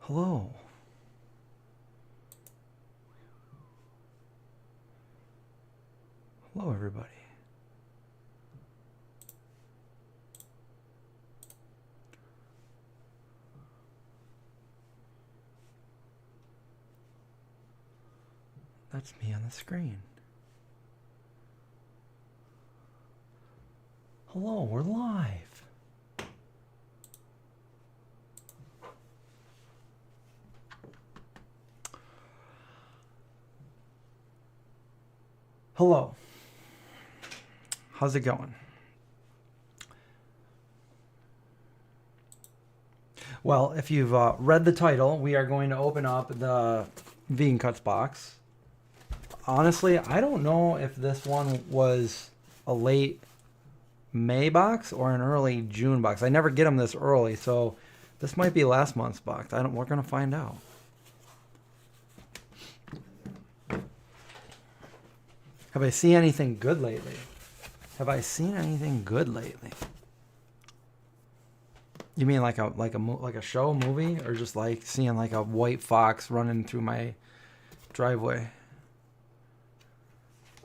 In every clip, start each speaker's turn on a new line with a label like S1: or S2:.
S1: Hello. Hello, everybody. That's me on the screen. Hello, we're live. Hello. How's it going? Well, if you've read the title, we are going to open up the Vegan Cuts box. Honestly, I don't know if this one was a late May box or an early June box. I never get them this early, so this might be last month's box. We're going to find out. Have I seen anything good lately? Have I seen anything good lately? You mean like a show, movie, or just like seeing like a white fox running through my driveway?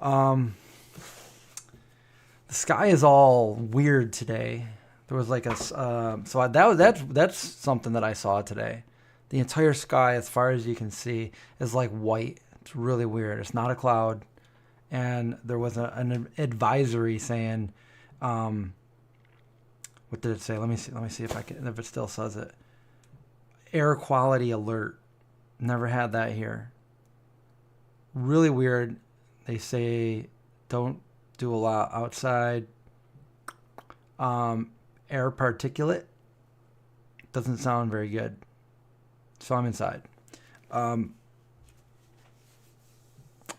S1: The sky is all weird today. There was like that's something that I saw today. The entire sky, as far as you can see, is like white. It's really weird. It's not a cloud. And there was an advisory saying, what did it say? Let me see if it still says it. Air quality alert. Never had that here. Really weird. They say don't do a lot outside. Air particulate. Doesn't sound very good. So I'm inside.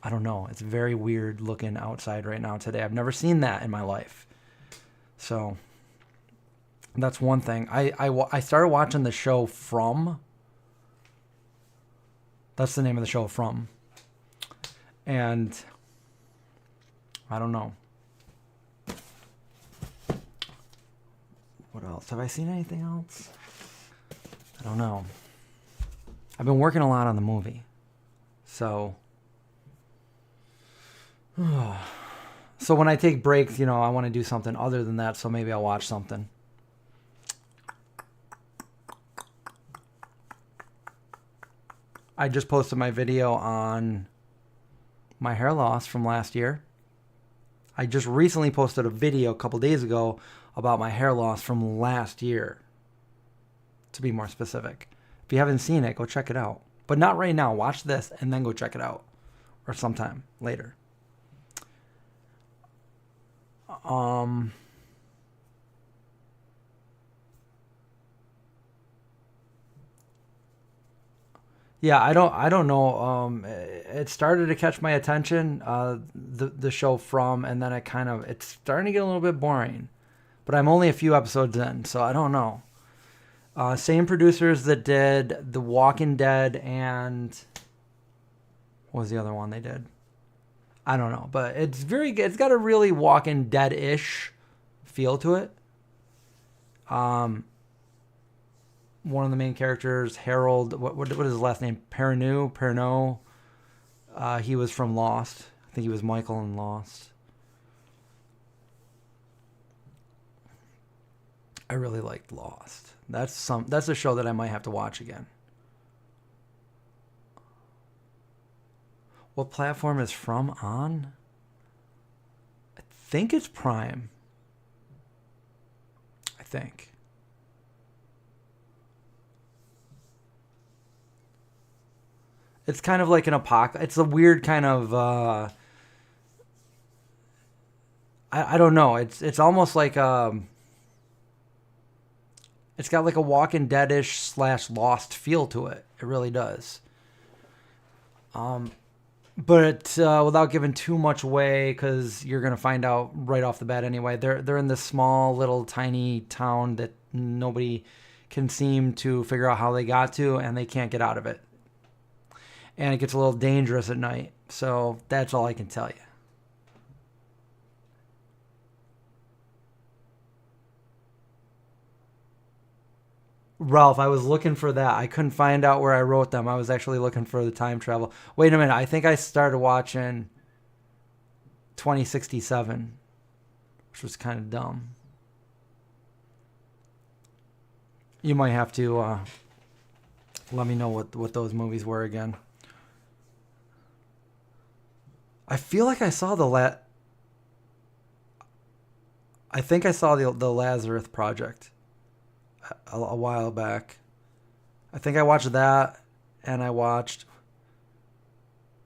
S1: I don't know. It's very weird looking outside right now today. I've never seen that in my life. So that's one thing. I started watching the show From. That's the name of the show, From. And I don't know. What else? Have I seen anything else? I don't know. I've been working a lot on the movie. So when I take breaks, I want to do something other than that, so maybe I'll watch something. I just posted my video on my hair loss from last year. I just recently posted a video a couple days ago about my hair loss from last year, to be more specific. If you haven't seen it, go check it out. But not right now. Watch this and then go check it out, or sometime later. Yeah, I don't know. It started to catch my attention, the show From, and then it's starting to get a little bit boring. But I'm only a few episodes in, so I don't know. Same producers that did The Walking Dead and what was the other one they did? I don't know, but it's very good. It's got a really Walking Dead-ish feel to it. One of the main characters, Harold, what is his last name? Perrineau. He was from Lost. I think he was Michael in Lost. I really liked Lost. That's a show that I might have to watch again. What platform is From on? I think it's Prime. I think. It's kind of like an apocalypse. It's a weird kind of I don't know. It's almost like it's got like a Walking Dead-ish / Lost feel to it. It really does. But without giving too much away, because you're gonna find out right off the bat anyway. They're in this small little tiny town that nobody can seem to figure out how they got to, and they can't get out of it. And it gets a little dangerous at night. So that's all I can tell you. Ralph, I was looking for that. I couldn't find out where I wrote them. I was actually looking for the time travel. Wait a minute. I think I started watching 2067, which was kind of dumb. You might have to let me know what those movies were again. I feel like I saw I think I saw the Lazarus Project a while back. I think I watched that, and I watched...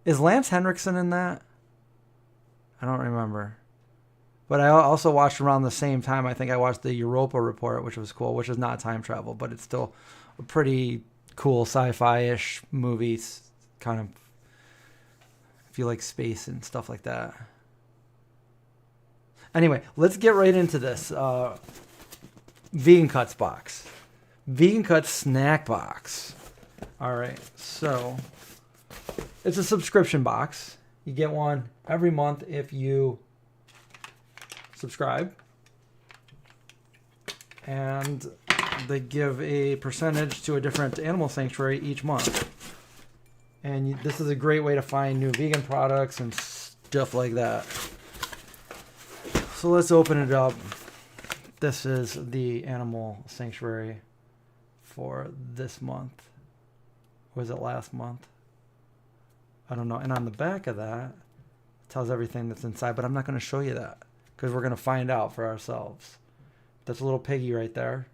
S1: Is Lance Henriksen in that? I don't remember. But I also watched around the same time. I think I watched the Europa Report, which was cool, which is not time travel, but it's still a pretty cool sci-fi-ish movie, kind of, if you like space and stuff like that. Anyway, let's get right into this. Vegan Cuts box. Vegan Cuts snack box. All right, so it's a subscription box. You get one every month if you subscribe. And they give a percentage to a different animal sanctuary each month. And this is a great way to find new vegan products and stuff like that. So let's open it up. This is the animal sanctuary for this month. Was it last month? I don't know. And on the back of that, it tells everything that's inside, but I'm not going to show you that because we're going to find out for ourselves. That's a little piggy right there.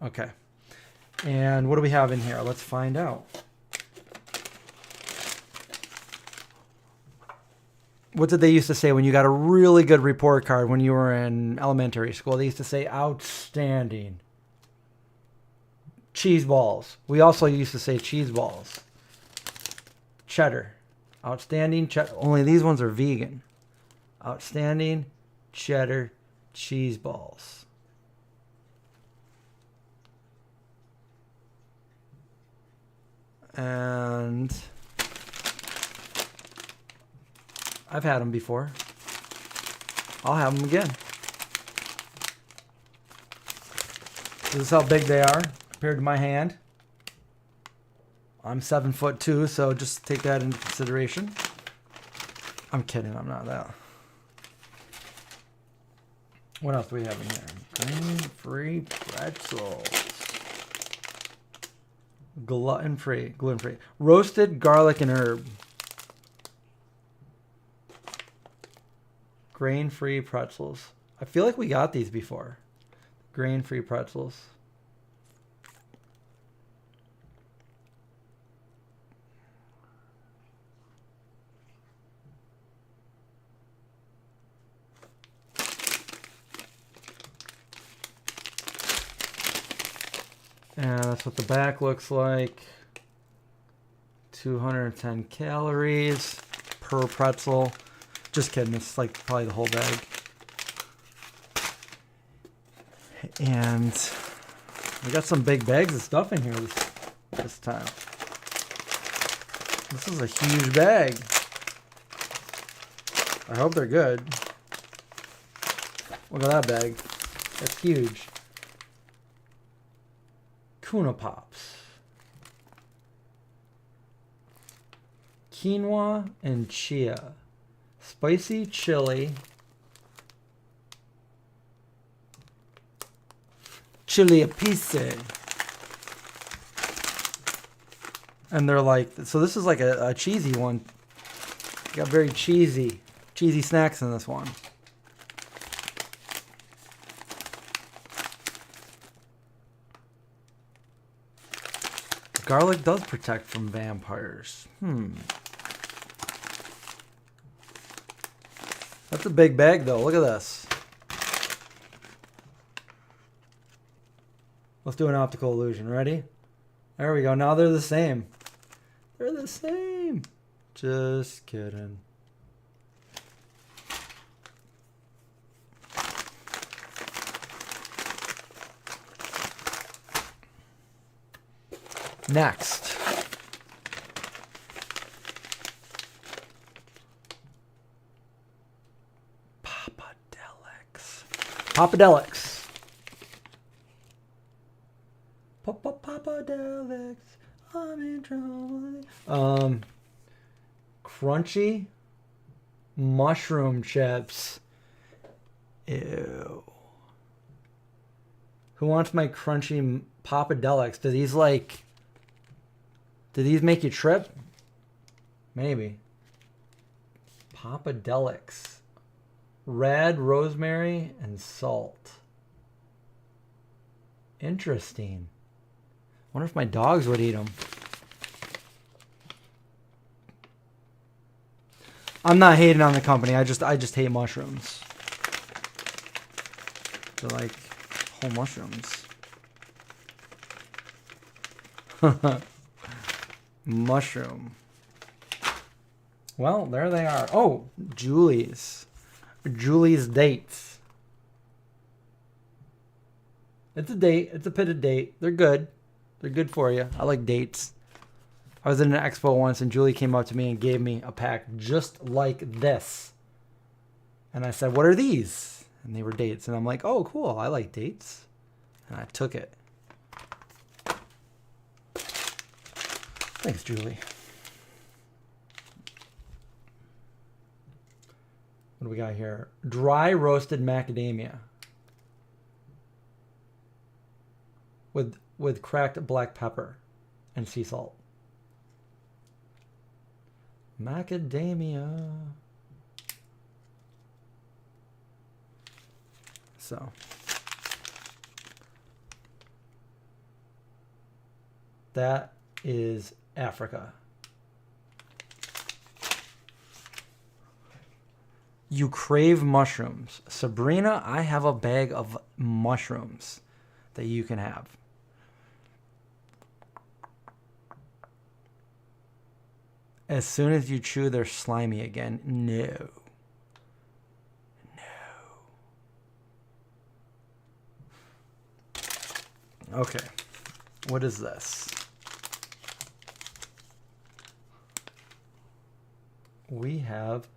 S1: Okay. And what do we have in here? Let's find out. What did they used to say when you got a really good report card when you were in elementary school? They used to say outstanding. Cheese balls. We also used to say cheese balls. Cheddar. Outstanding cheddar. Only these ones are vegan. Outstanding cheddar cheese balls. And I've had them before. I'll have them again. This is how big they are compared to my hand. I'm 7'2", so just take that into consideration. I'm kidding, I'm not that. What else do we have in here? Grain-free pretzels. Gluten-free. Roasted garlic and herb. Grain-free pretzels. I feel like we got these before. Grain-free pretzels. And that's what the back looks like. 210 calories per pretzel. Just kidding, it's like probably the whole bag. And we got some big bags of stuff in here this time. This is a huge bag. I hope they're good. Look at that bag. That's huge. Kuna Pops. Quinoa and chia. Spicy chili. Chili a piece. And they're like, so this is like a cheesy one. Got very cheesy snacks in this one. Garlic does protect from vampires. That's a big bag though. Look at this. Let's do an optical illusion. Ready? There we go. Now they're the same. They're the same. Just kidding. Next. Papa Papadelics. Papadelics. I'm in trouble. Crunchy mushroom chips. Ew. Who wants my crunchy Papadelics? Do these make you trip? Maybe. Papadelics. Red, rosemary, and salt. Interesting. Wonder if my dogs would eat them. I'm not hating on the company. I just hate mushrooms. They're like whole mushrooms. Mushroom. Well, there they are. Oh, Julie's dates. It's a date. It's a pitted date. They're good. They're good for you. I like dates. I was in an expo once and Julie came up to me and gave me a pack just like this. And I said, what are these? And they were dates. And I'm like, oh, cool. I like dates. And I took it. Thanks, Julie. What do we got here? Dry roasted macadamia. With cracked black pepper and sea salt. Macadamia. So. That is Africa. You crave mushrooms. Sabrina, I have a bag of mushrooms that you can have. As soon as you chew, they're slimy again. No. No. Okay. What is this? We have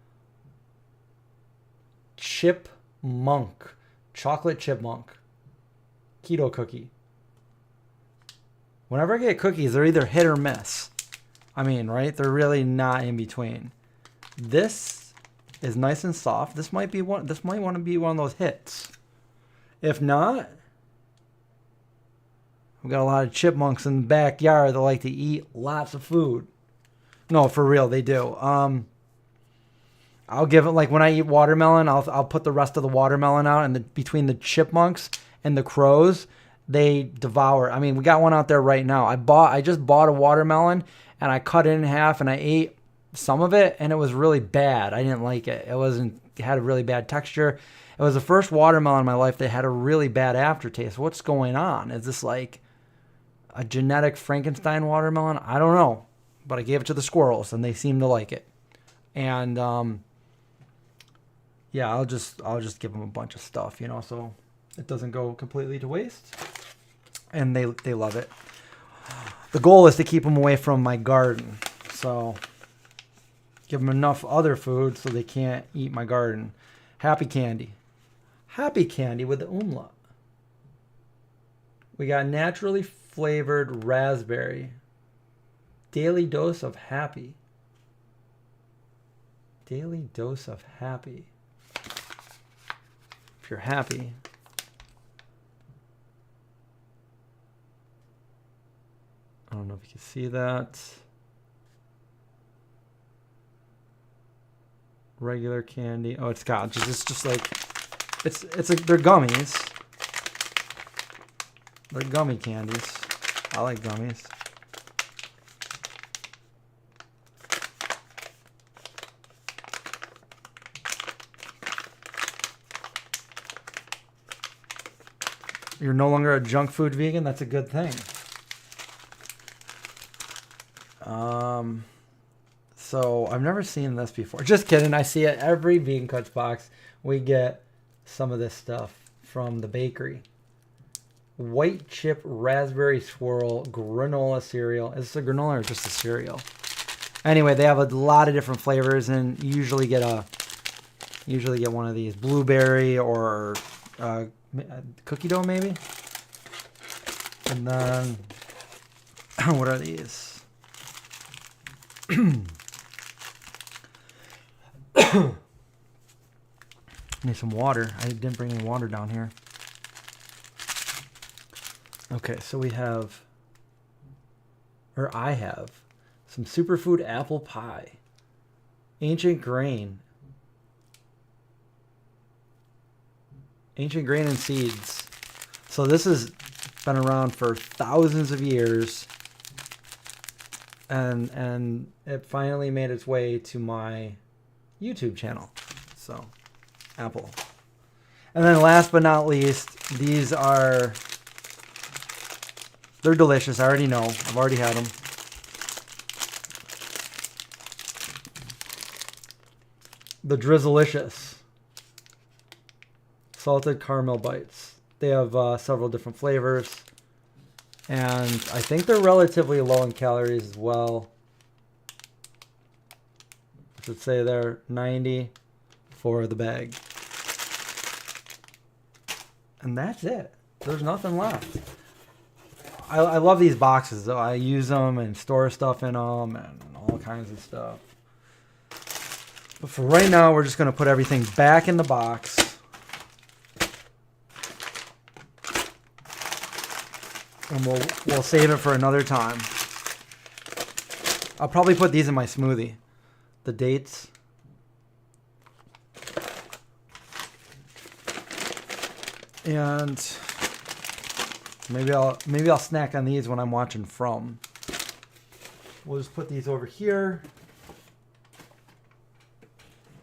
S1: chipmunk. Chocolate chipmunk. Keto cookie. Whenever I get cookies, they're either hit or miss. I mean, right? They're really not in between. This is nice and soft. This might want to be one of those hits. If not, we've got a lot of chipmunks in the backyard that like to eat lots of food. No, for real, they do. I'll give it, like when I eat watermelon, I'll put the rest of the watermelon out, and between the chipmunks and the crows, they devour. I mean, we got one out there right now. I just bought a watermelon. And I cut it in half and I ate some of it and it was really bad. I didn't like it. It had a really bad texture. It was the first watermelon in my life that had a really bad aftertaste. What's going on? Is this like a genetic Frankenstein watermelon? I don't know. But I gave it to the squirrels and they seem to like it. And yeah, I'll just give them a bunch of stuff, so it doesn't go completely to waste. And they love it. The goal is to keep them away from my garden. So give them enough other food so they can't eat my garden. Happy candy. Happy candy with the umlaut. We got naturally flavored raspberry. Daily dose of happy. Daily dose of happy. If you're happy. I don't know if you can see that. Regular candy. Oh, it's got it's just like they're gummies. They're gummy candies. I like gummies. You're no longer a junk food vegan. That's a good thing. So I've never seen this before. Just kidding. I see it every Vegan Cuts box. We get some of this stuff from the bakery. White chip raspberry swirl granola cereal. Is this a granola or just a cereal? Anyway, they have a lot of different flavors, and you usually get one of these blueberry or cookie dough maybe. And then, what are these? Need some water. I didn't bring any water down here. Okay, so we have, or I have, some superfood apple pie. Ancient grain. Ancient grain and seeds. So this has been around for thousands of years. And it finally made its way to my YouTube channel. So, apple. And then last but not least, these are, they're delicious. I already know. I've already had them. The Drizzlicious salted caramel bites. They have several different flavors. And I think they're relatively low in calories as well. Let's say they're 90 for the bag. And that's it. There's nothing left. I love these boxes though. I use them and store stuff in them and all kinds of stuff. But for right now, we're just going to put everything back in the box. And we'll save it for another time. I'll probably put these in my smoothie. The dates. And maybe I'll snack on these when I'm watching From. We'll just put these over here.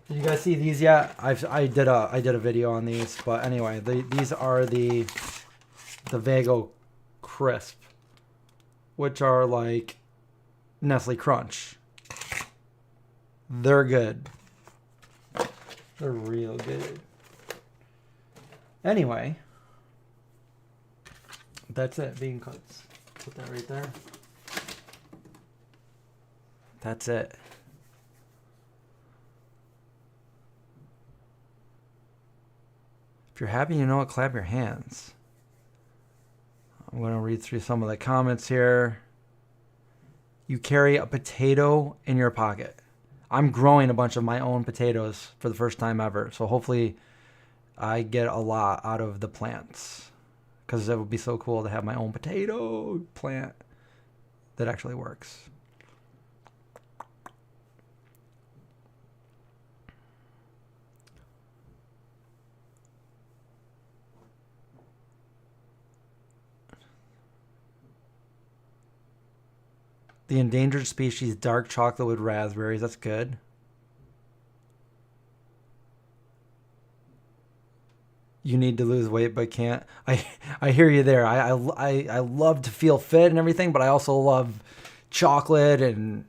S1: Did you guys see these yet? I did a video on these, but anyway, these are the Vago Crisp, which are like Nestle Crunch. They're good. They're real good. Anyway, that's it. Bean cuts. Put that right there. That's it. If you're happy, you know what, clap your hands. I'm going to read through some of the comments here. You carry a potato in your pocket. I'm growing a bunch of my own potatoes for the first time ever. So hopefully I get a lot out of the plants. Because it would be so cool to have my own potato plant that actually works. The endangered species dark chocolate with raspberries. That's good. You need to lose weight but can't. I hear you there. I love to feel fit and everything, but I also love chocolate and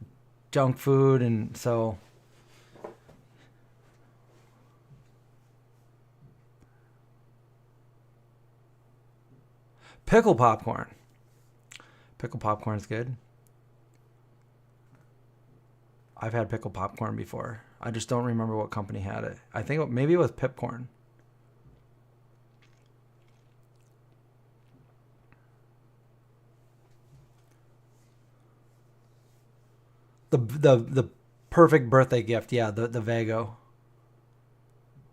S1: junk food, and so pickle popcorn. Pickle popcorn is good. I've had pickle popcorn before. I just don't remember what company had it. I think maybe it was Pipcorn. The perfect birthday gift, yeah, the Vago.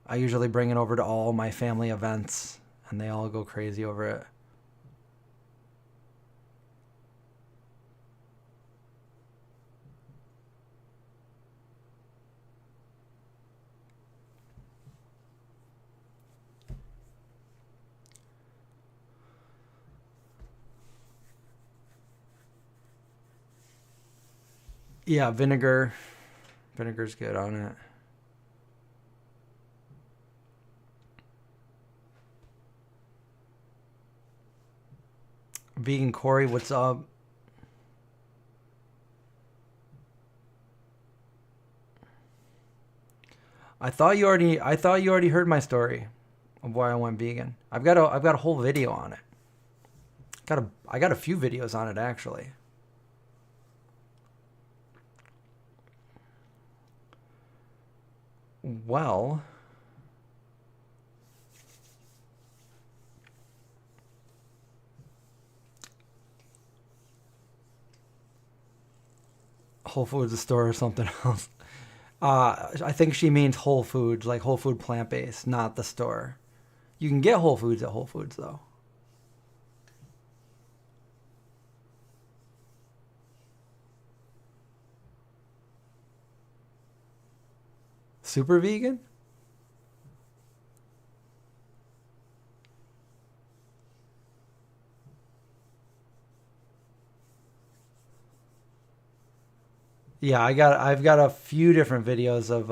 S1: I usually bring it over to all my family events, and they all go crazy over it. Yeah, vinegar. Vinegar's good on it. Vegan Corey, what's up? I thought you already heard my story of why I went vegan. I've got a whole video on it. I got a few videos on it actually. Well, Whole Foods store or something else. I think she means Whole Foods, like Whole Food plant-based, not the store. You can get Whole Foods at Whole Foods, though. Super vegan? Yeah, I've got a few different videos of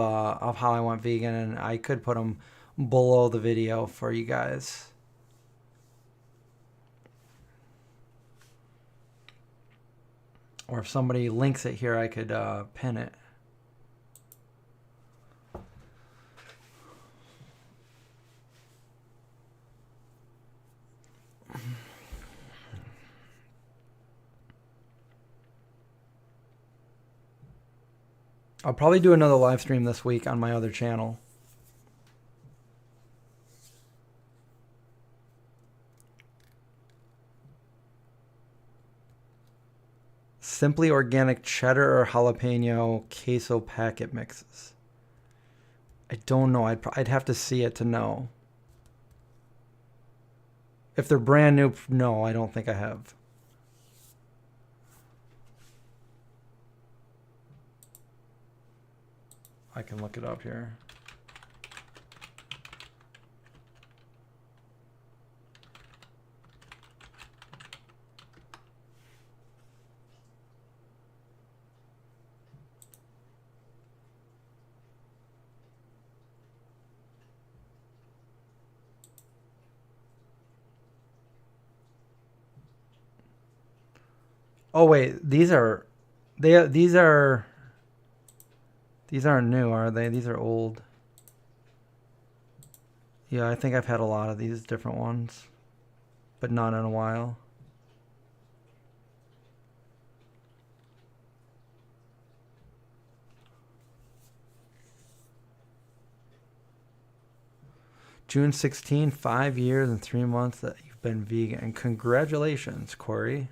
S1: how I went vegan, and I could put them below the video for you guys. Or if somebody links it here, I could pin it. I'll probably do another live stream this week on my other channel. Simply organic cheddar or jalapeno queso packet mixes. I don't know. I'd have to see it to know. If they're brand new, no, I don't think I have. I can look it up here. Oh wait, these aren't new, are they? These are old. Yeah, I think I've had a lot of these different ones, but not in a while. June 16, 5 years and 3 months that you've been vegan. Congratulations, Corey.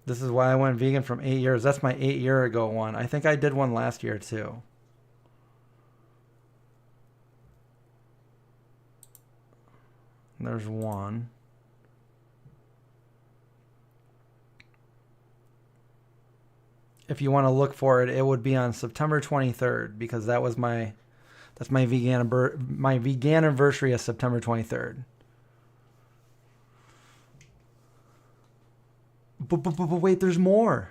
S1: This is why I went vegan from 8 years. That's my 8 year ago one. I think I did one last year too. There's one. If you want to look for it, it would be on September 23rd because that's my vegan anniversary is September 23rd. But wait, there's more.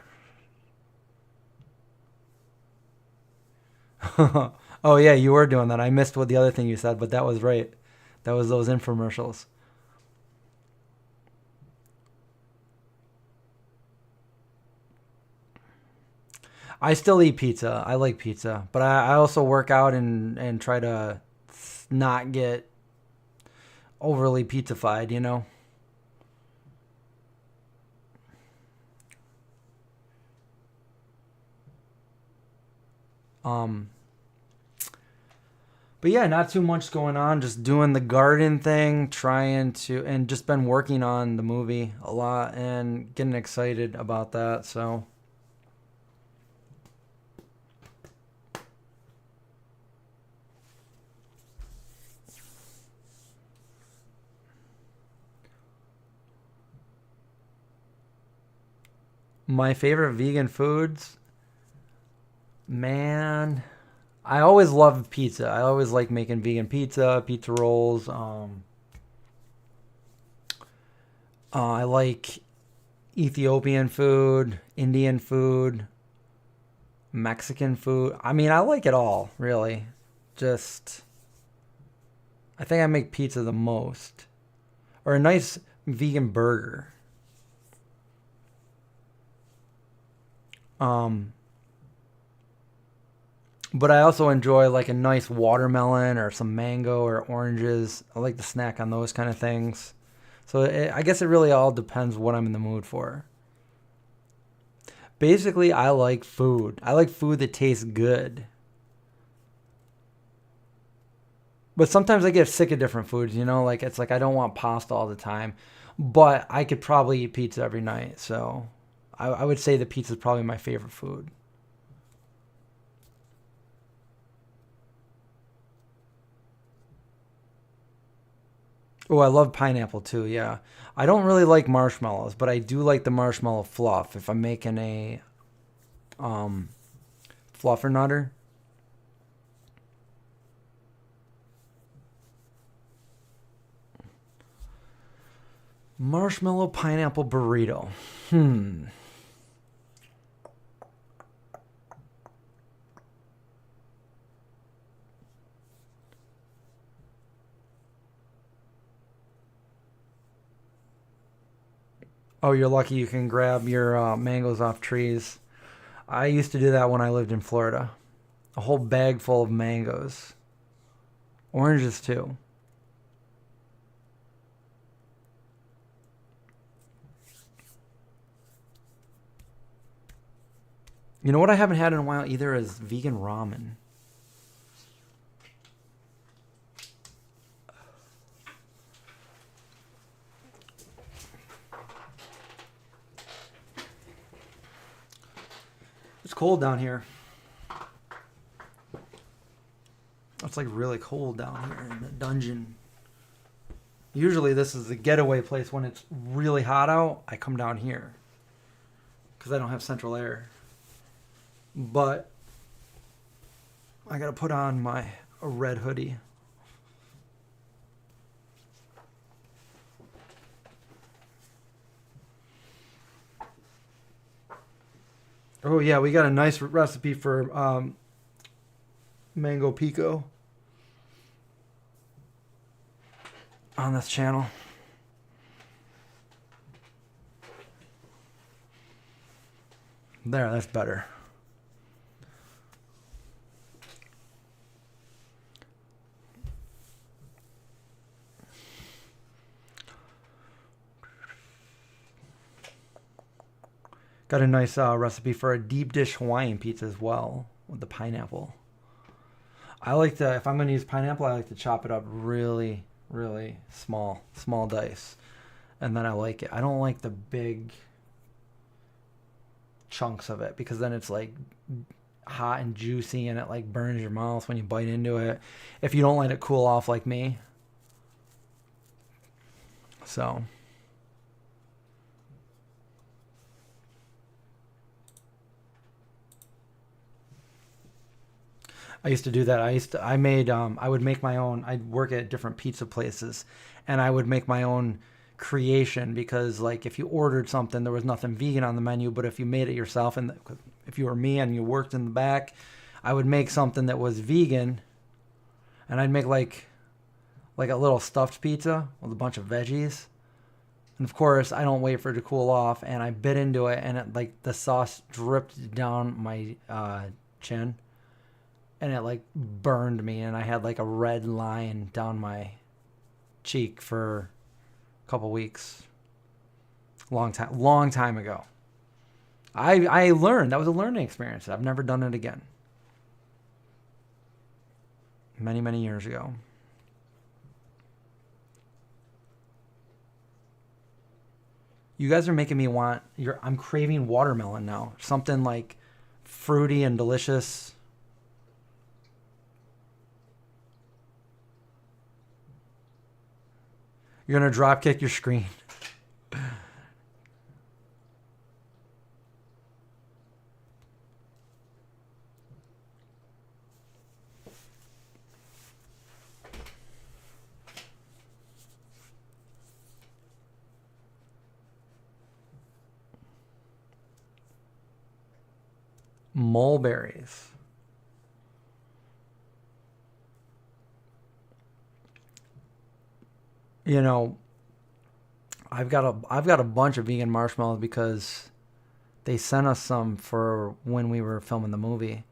S1: Oh yeah, you were doing that. I missed what the other thing you said, but that was right. That was those infomercials. I still eat pizza. I like pizza, but I also work out and try to not get overly pizzified, you know? Um, but yeah, not too much going on. Just doing the garden thing, and just been working on the movie a lot and getting excited about that. So, my favorite vegan foods, man, I always loved pizza. I always like making vegan pizza, pizza rolls. I like Ethiopian food, Indian food, Mexican food. I mean, I like it all, really. Just, I think I make pizza the most. Or a nice vegan burger. Um, but I also enjoy like a nice watermelon or some mango or oranges. I like to snack on those kind of things. So I guess it really all depends what I'm in the mood for. Basically, I like food. I like food that tastes good. But sometimes I get sick of different foods, like it's like I don't want pasta all the time, but I could probably eat pizza every night. So I would say the pizza is probably my favorite food. Oh, I love pineapple too. Yeah, I don't really like marshmallows, but I do like the marshmallow fluff. If I'm making a um, fluffer nutter, marshmallow pineapple burrito. Hmm. Oh, you're lucky you can grab your mangoes off trees. I used to do that when I lived in Florida. A whole bag full of mangoes, oranges too. You know what I haven't had in a while either is vegan ramen. It's cold down here. It's like really cold down here in the dungeon. Usually this is the getaway place when it's really hot out. I come down here because I don't have central air. But I gotta put on my a red hoodie. Oh yeah, we got a nice recipe for mango pico on this channel. There, that's better. Got a nice recipe for a deep dish Hawaiian pizza as well with the pineapple. I like to, if I'm going to use pineapple, I like to chop it up really, really small dice. And then I like it. I don't like the big chunks of it because then it's like hot and juicy and it like burns your mouth when you bite into it. If you don't let it cool off like me. So I used to do that. I would make my own. I'd work at different pizza places, and I would make my own creation because, like, if you ordered something, there was nothing vegan on the menu. But if you made it yourself, and if you were me and you worked in the back, I would make something that was vegan, and I'd make like a little stuffed pizza with a bunch of veggies. And of course, I don't wait for it to cool off, and I bit into it, and it like the sauce dripped down my chin and it like burned me and I had like a red line down my cheek for a couple weeks. Long time ago. I learned. That was a learning experience. I've never done it again. Many years ago. You guys are making me I'm craving watermelon now. Something like fruity and delicious. You're going to drop kick your screen. Mulberries. You know, I've got a bunch of vegan marshmallows because they sent us some for when we were filming the movie,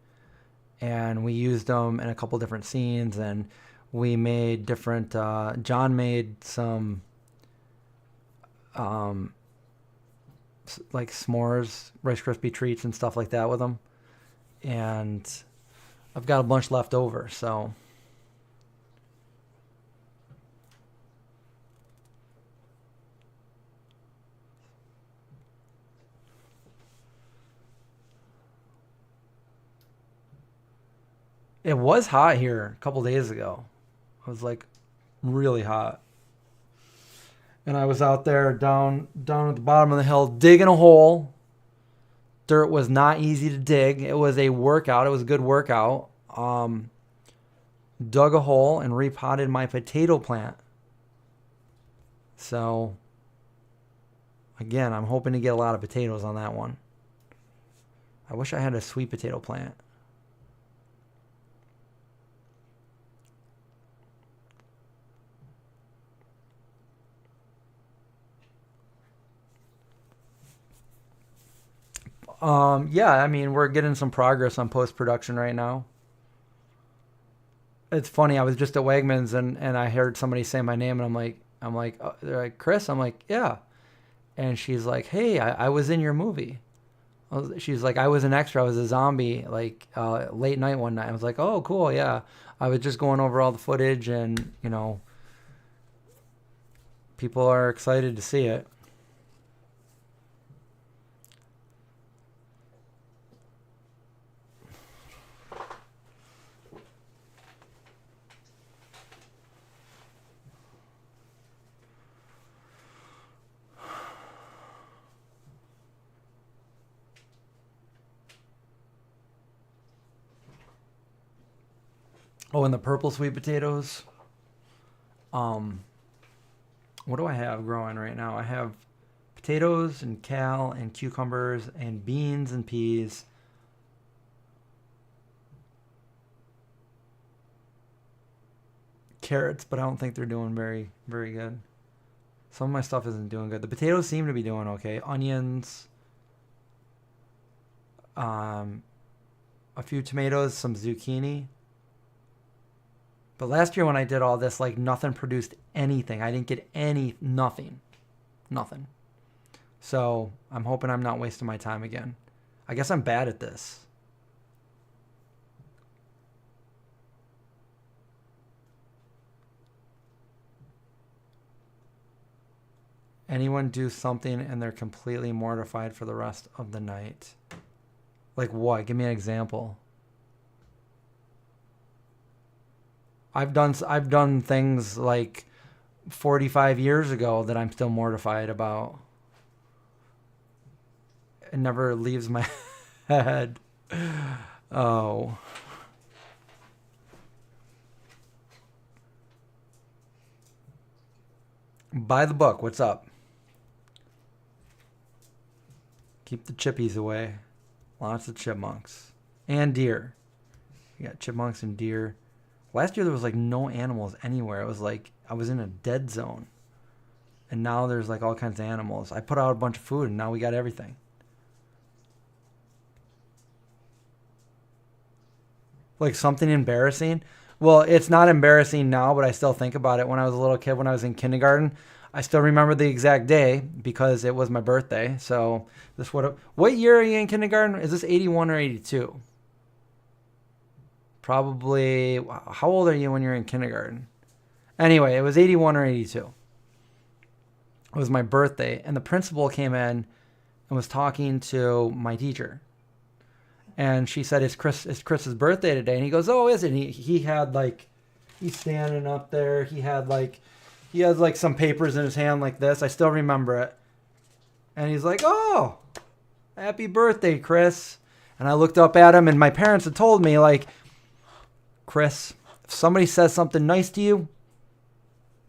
S1: and we used them in a couple different scenes, and we made different. John made some um, like s'mores, Rice Krispie treats, and stuff like that with them, and I've got a bunch left over, so It was hot here a couple days ago. It was like really hot. And I was out there down at the bottom of the hill digging a hole. Dirt was not easy to dig. It was a workout. It was a good workout. Dug a hole and repotted my potato plant. So, again, I'm hoping to get a lot of potatoes on that one. I wish I had a sweet potato plant. Yeah, I mean, we're getting some progress on post-production right now. It's funny. I was just at Wegmans and I heard somebody say my name and I'm like, oh, they're like, Chris? I'm like, yeah. And she's like, hey, I was in your movie. She's like, I was an extra. I was a zombie, like, late night one night. I was like, oh, cool, yeah. I was just going over all the footage and, people are excited to see it. Oh, and the purple sweet potatoes. What do I have growing right now? I have potatoes and kale and cucumbers and beans and peas. Carrots, but I don't think they're doing very, very good. Some of my stuff isn't doing good. The potatoes seem to be doing okay. Onions, um, a few tomatoes, some zucchini. But last year when I did all this, like nothing produced anything. I didn't get nothing. So I'm hoping I'm not wasting my time again. I guess I'm bad at this. Anyone do something and they're completely mortified for the rest of the night. Like what? Give me an example. I've done things like 45 years ago that I'm still mortified about. It never leaves my head. Oh. Buy the book. What's up? Keep the chippies away. Lots of chipmunks. And deer. You got chipmunks and deer. Last year there was like no animals anywhere. It was like I was in a dead zone. And now there's like all kinds of animals. I put out a bunch of food and now we got everything. Like something embarrassing. Well, it's not embarrassing now, but I still think about it. When I was a little kid, when I was in kindergarten, I still remember the exact day because it was my birthday. So what year are you in kindergarten? Is this 81 or 82? Probably, how old are you when you're in kindergarten? Anyway, it was 81 or 82. It was my birthday, and the principal came in and was talking to my teacher. And she said, it's Chris's birthday today. And he goes, oh, is it? And he had like, he's standing up there. He has like some papers in his hand like this. I still remember it. And he's like, oh, happy birthday, Chris. And I looked up at him, and my parents had told me, like, Chris, if somebody says something nice to you,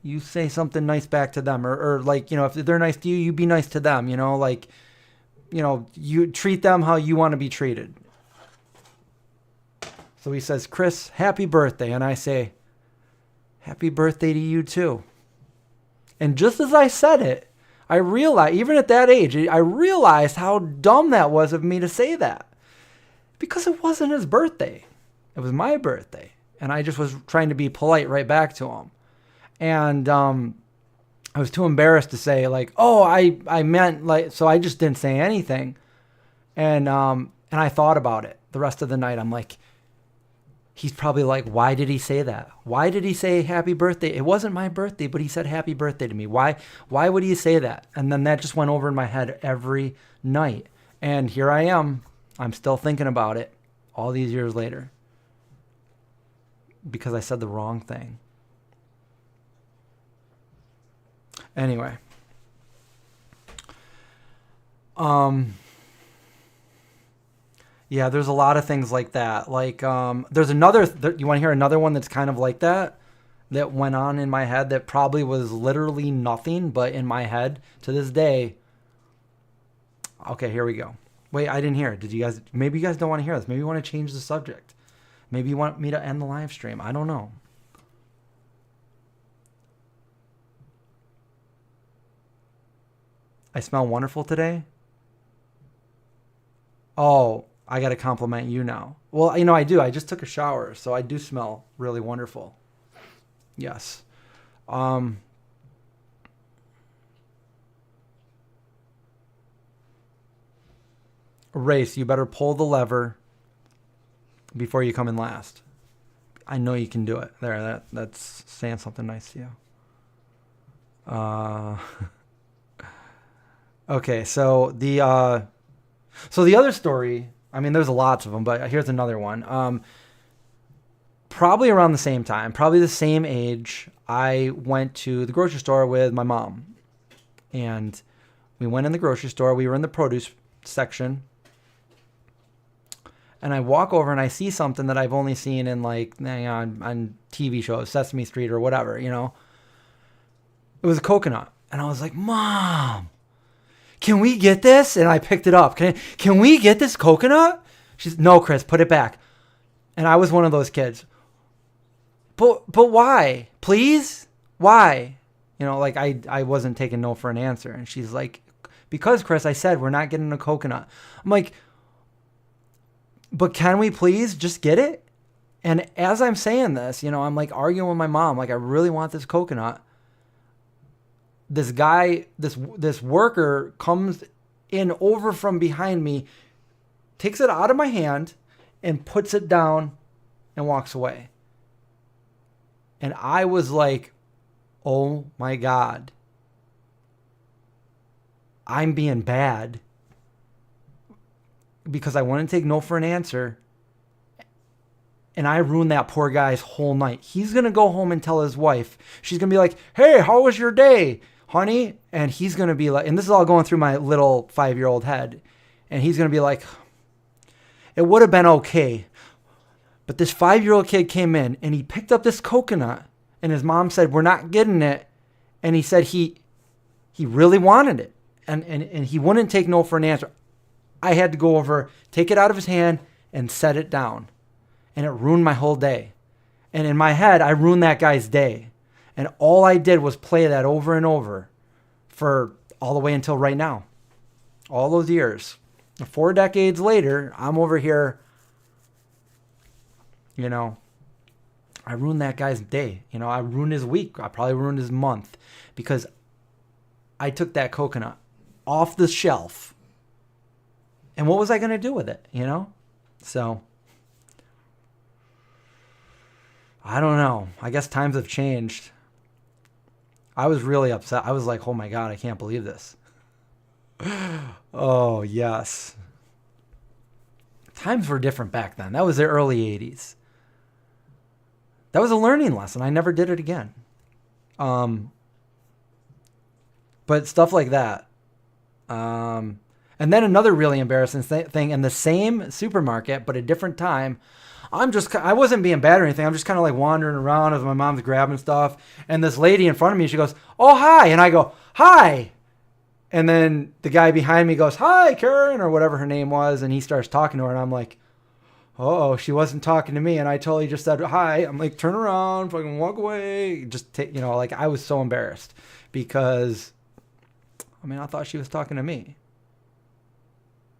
S1: you say something nice back to them. Or like, if they're nice to you, you be nice to them, like, you treat them how you want to be treated. So he says, Chris, happy birthday. And I say, happy birthday to you too. And just as I said it, I realized, even at that age, I realized how dumb that was of me to say that. Because it wasn't his birthday. It was my birthday. And I just was trying to be polite right back to him. And I was too embarrassed to say, like, oh, I meant, like, so I just didn't say anything. And I thought about it the rest of the night. I'm like, he's probably like, why did he say that? Why did he say happy birthday? It wasn't my birthday, but he said happy birthday to me. Why would he say that? And then that just went over in my head every night. And here I am. I'm still thinking about it all these years later. because I said the wrong thing. Anyway. Yeah, there's a lot of things like that. Like, there's another, you want to hear another one that's kind of like that went on in my head that probably was literally nothing, but in my head to this day. Okay, here we go. Wait, I didn't hear it. Did you guys, maybe you guys don't want to hear this. Maybe you want to change the subject. Maybe you want me to end the live stream. I don't know. I smell wonderful today. Oh, I got to compliment you now. Well, I do. I just took a shower, so I do smell really wonderful. Yes. Race, you better pull the lever before you come in last. I know you can do it. There, that's saying something nice to you. Okay, so the other story, I mean, there's lots of them, but here's another one. Probably around the same time, probably the same age, I went to the grocery store with my mom. And we went in the grocery store. We were in the produce section. And I walk over and I see something that I've only seen in on TV shows, Sesame Street or whatever, It was a coconut. And I was like, Mom, can we get this? And I picked it up. Can we get this coconut? She's, no, Chris, put it back. And I was one of those kids. But why? Please? Why? I wasn't taking no for an answer. And she's like, because, Chris, I said we're not getting a coconut. I'm like, but can we please just get it? And as I'm saying this, I'm like arguing with my mom, like I really want this coconut. This guy, this worker comes in over from behind me, takes it out of my hand and puts it down and walks away. And I was like, oh my God, I'm being bad. Because I wouldn't take no for an answer. And I ruined that poor guy's whole night. He's going to go home and tell his wife. She's going to be like, hey, how was your day, honey? And he's going to be like, and this is all going through my little 5-year-old head. And he's going to be like, it would have been okay. But this 5-year-old kid came in and he picked up this coconut. And his mom said, we're not getting it. And he said he really wanted it. And he wouldn't take no for an answer. I had to go over, take it out of his hand, and set it down. And it ruined my whole day. And in my head, I ruined that guy's day. And all I did was play that over and over for all the way until right now. All those years. 4 decades later, I'm over here, I ruined that guy's day. I ruined his week. I probably ruined his month. Because I took that coconut off the shelf. And what was I going to do with it, So, I don't know. I guess times have changed. I was really upset. I was like, oh my God, I can't believe this. Oh, yes. Times were different back then. That was the early 80s. That was a learning lesson. I never did it again. But stuff like that. And then another really embarrassing thing in the same supermarket, but a different time. I wasn't being bad or anything. I'm just kind of like wandering around as my mom's grabbing stuff. And this lady in front of me, she goes, oh, hi. And I go, hi. And then the guy behind me goes, hi, Karen, or whatever her name was. And he starts talking to her. And I'm like, oh, she wasn't talking to me. And I totally just said, hi. I'm like, turn around, fucking walk away. Just take, I was so embarrassed because, I thought she was talking to me.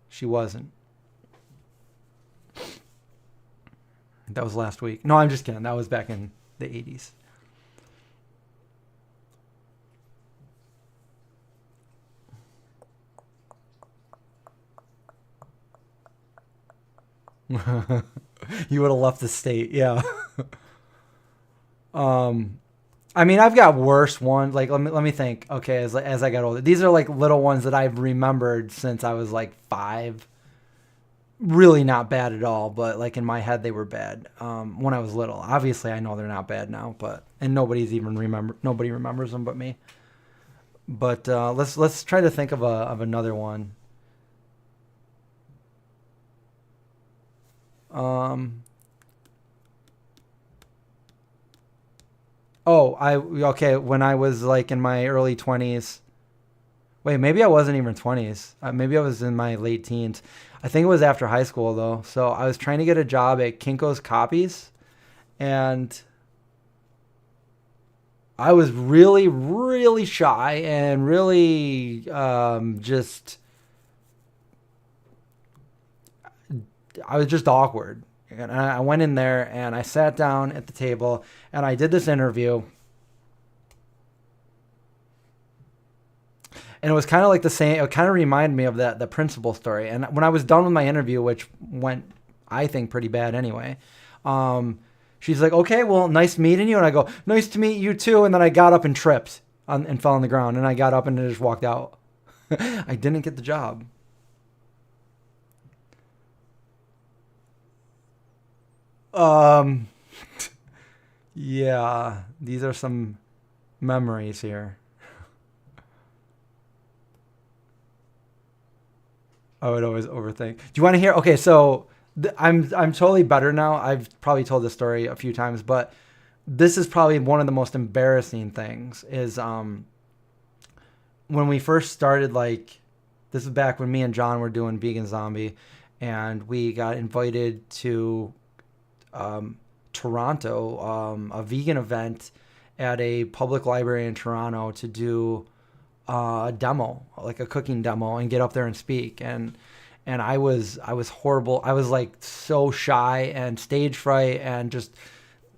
S1: She wasn't. That was last week. No, I'm just kidding. That was back in the 80s. You would have left the state. Yeah. I've got worse ones. Like, let me think. Okay, as I got older. These are like little ones that I've remembered since I was like 5. really not bad at all, but like in my head they were bad when I was little. Obviously, I know they're not bad now, but and nobody remembers them but me. But let's try to think of another one. Um, oh, I okay. When I was like in my early 20s, wait, maybe I wasn't even 20s. Maybe I was in my late teens. I think it was after high school though. So I was trying to get a job at Kinko's Copies, and I was really, really shy and really just I was just awkward. And I went in there and I sat down at the table and I did this interview. And it was kind of like the same. It kind of reminded me of the principal story. And when I was done with my interview, which went, I think, pretty bad anyway, she's like, "Okay, well, nice meeting you." And I go, "Nice to meet you too." And then I got up and tripped and fell on the ground. And I got up and just walked out. I didn't get the job. Um, yeah, these are some memories here. I would always overthink. Do you want to hear? Okay, so I'm totally better now. I've probably told this story a few times, but this is probably one of the most embarrassing things. Is when we first started. Like, this is back when me and John were doing Vegan Zombie, and we got invited to Toronto, a vegan event at a public library in Toronto to do a demo, like a cooking demo, and get up there and speak. And I was horrible. I was like so shy and stage fright and just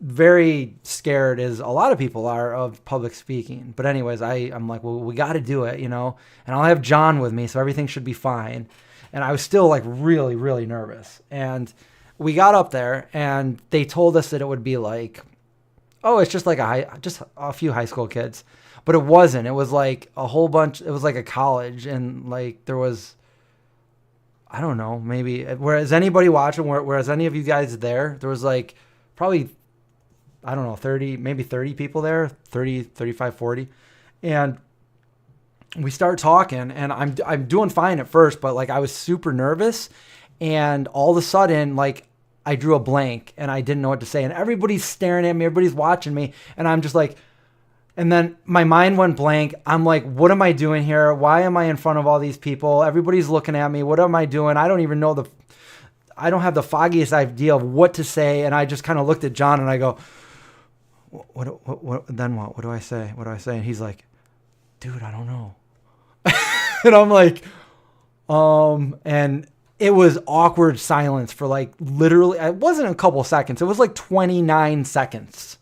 S1: very scared, as a lot of people are, of public speaking. But anyways, I'm like, well, we got to do it, and I'll have John with me, so everything should be fine. And I was still like really, really nervous. And we got up there and they told us that it would be like, oh, it's just like just a few high school kids. But it wasn't. It was like a whole bunch. It was like a college, and like there was, I don't know, maybe. Whereas anybody watching, whereas any of you guys there was like probably, I don't know, 30, maybe 30 people there, 30, 35, 40. And we start talking, and I'm doing fine at first, but like I was super nervous, and all of a sudden, like, I drew a blank and I didn't know what to say, and everybody's staring at me, everybody's watching me, and I'm just like, and then my mind went blank. I'm like, what am I doing here? Why am I in front of all these people? Everybody's looking at me. What am I doing? I don't even know I don't have the foggiest idea of what to say. And I just kind of looked at John and I go, then what? What do I say? What do I say? And he's like, dude, I don't know. And I'm like, and it was awkward silence for like literally, it wasn't a couple seconds. It was like 29 seconds.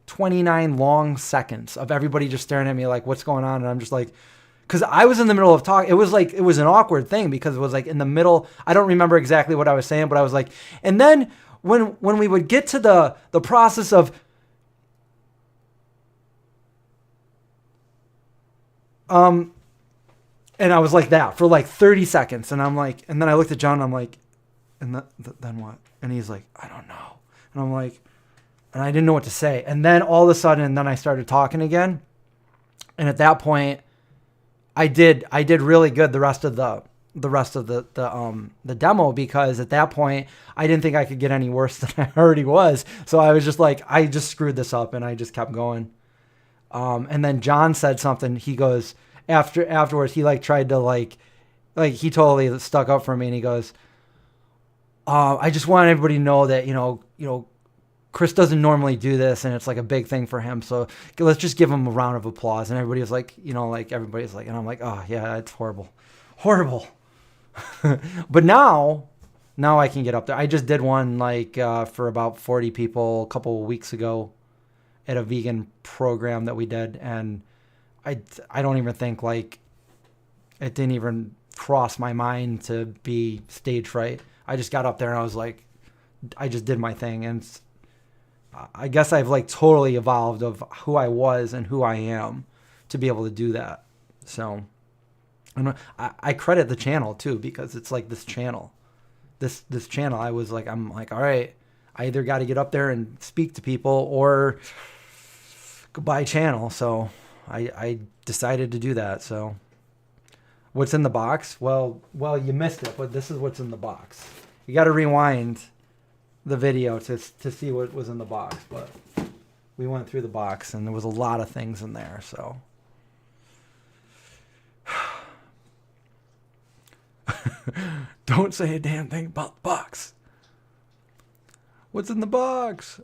S1: 29 long seconds of everybody just staring at me like, what's going on? And I'm just like, because I was in the middle of talk. It was like, it was an awkward thing because it was like in the middle. I don't remember exactly what I was saying, but I was like, and then when we would get to the process of, and I was like that for like 30 seconds. And I'm like, and then I looked at John and I'm like, and then what? And he's like, I don't know. And I'm like, and I didn't know what to say. And then all of a sudden, then I started talking again. And at that point, I did really good the rest of the demo, because at that point I didn't think I could get any worse than I already was. So I was just like, I just screwed this up, and I just kept going. And then John said something. He goes afterwards. He like tried to like he totally stuck up for me, and he goes, I just want everybody to know that you know. Chris doesn't normally do this, and it's like a big thing for him. So let's just give him a round of applause. And everybody was like, like everybody's like, and I'm like, oh yeah, it's horrible, horrible. But now I can get up there. I just did one like for about 40 people a couple of weeks ago at a vegan program that we did, and I don't even think like it didn't even cross my mind to be stage fright. I just got up there and I was like, I just did my thing, and I guess I've like totally evolved of who I was and who I am to be able to do that. So I credit the channel too, because it's like this channel, this channel. I'm like, all right, I either got to get up there and speak to people or goodbye channel. So I decided to do that. So what's in the box? Well, you missed it, but this is what's in the box. You got to rewind the video to see what was in the box, but we went through the box and there was a lot of things in there. So don't say a damn thing about the box. What's in the box?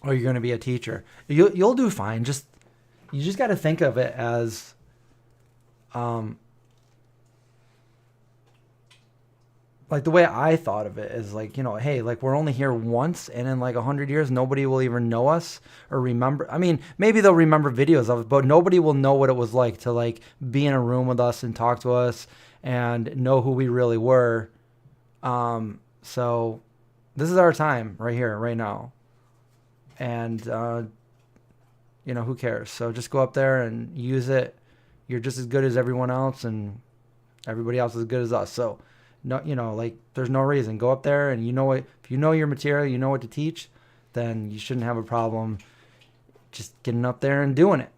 S1: Oh, you're going to be a teacher. You'll do fine. You just got to think of it as, like the way I thought of it is like, hey, like we're only here once, and in like 100 years, nobody will even know us or remember. I mean, maybe they'll remember videos of it, but nobody will know what it was like to like be in a room with us and talk to us and know who we really were. So this is our time right here, right now. And, who cares? So just go up there and use it. You're just as good as everyone else, and everybody else is as good as us. So, no, like there's no reason. Go up there and if you know your material, you know what to teach, then you shouldn't have a problem just getting up there and doing it.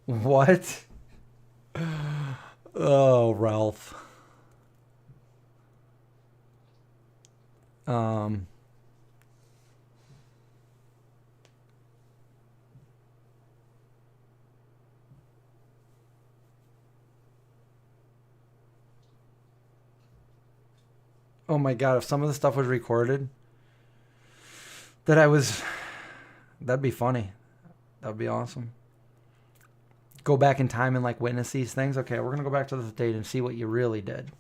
S1: What? Oh, Ralph. Oh my God, if some of the stuff was recorded, that'd be funny. That'd be awesome. Go back in time and like witness these things. Okay, we're going to go back to this date and see what you really did.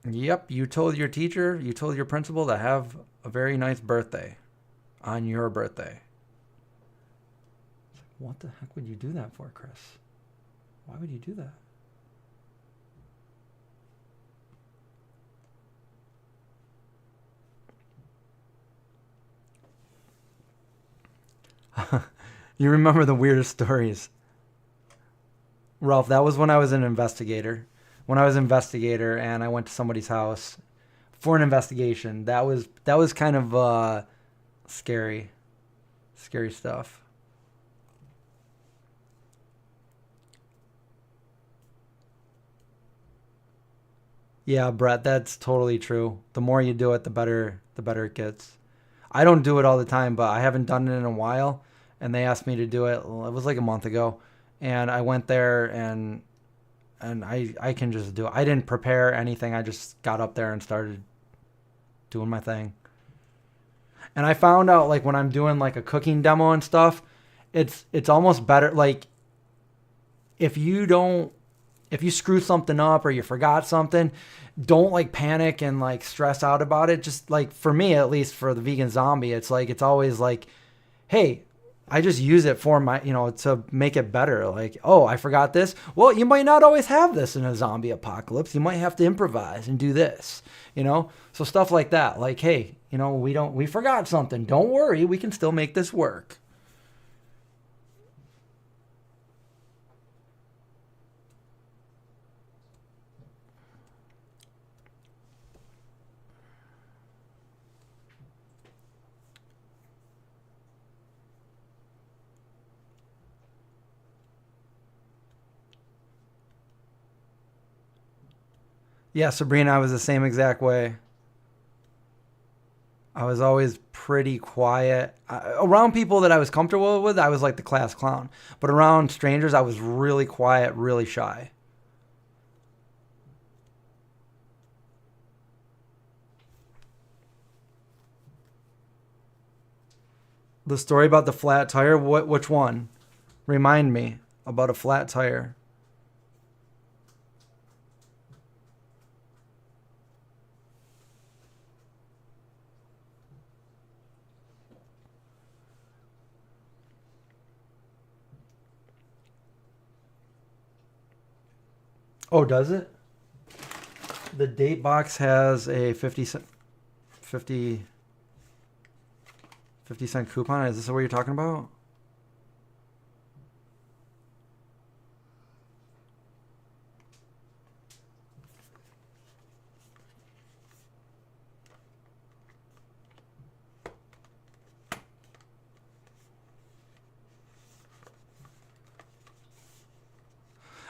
S1: Yep, you told your teacher, you told your principal to have a very nice birthday on your birthday. What the heck would you do that for, Chris? Why would you do that? You remember the weirdest stories. Ralph, that was when I was an investigator. When I was an investigator and I went to somebody's house for an investigation, that was kind of scary stuff. Yeah, Brett, that's totally true. The more you do it, the better it gets. I don't do it all the time, but I haven't done it in a while, and they asked me to do it. Well, it was like a month ago, and I went there and I can just do it. I didn't prepare anything. I just got up there and started doing my thing. And I found out like when I'm doing like a cooking demo and stuff, it's almost better like if you screw something up or you forgot something, don't like panic and like stress out about it. Just like for me, at least for the vegan zombie, it's like, it's always like, hey, I just use it for my, to make it better. Like, oh, I forgot this. Well, you might not always have this in a zombie apocalypse. You might have to improvise and do this, So stuff like that. Like, hey, we forgot something. Don't worry. We can still make this work. Yeah, Sabrina, I was the same exact way. I was always pretty quiet. Around people that I was comfortable with, I was like the class clown. But around strangers, I was really quiet, really shy. The story about the flat tire, which one? Remind me about a flat tire. Oh, does it? The date box has a 50 cent coupon. Is this what you're talking about?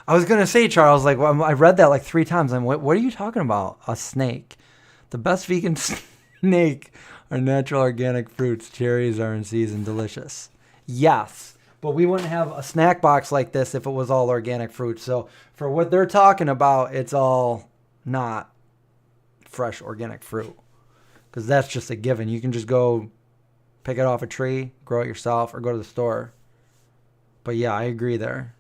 S1: I was gonna say, Charles, like I read that like 3 times. What are you talking about? A snake. The best vegan snake are natural organic fruits. Cherries are in season, delicious. Yes, but we wouldn't have a snack box like this if it was all organic fruit. So for what they're talking about, it's all not fresh organic fruit, because that's just a given. You can just go pick it off a tree, grow it yourself, or go to the store. But yeah, I agree there.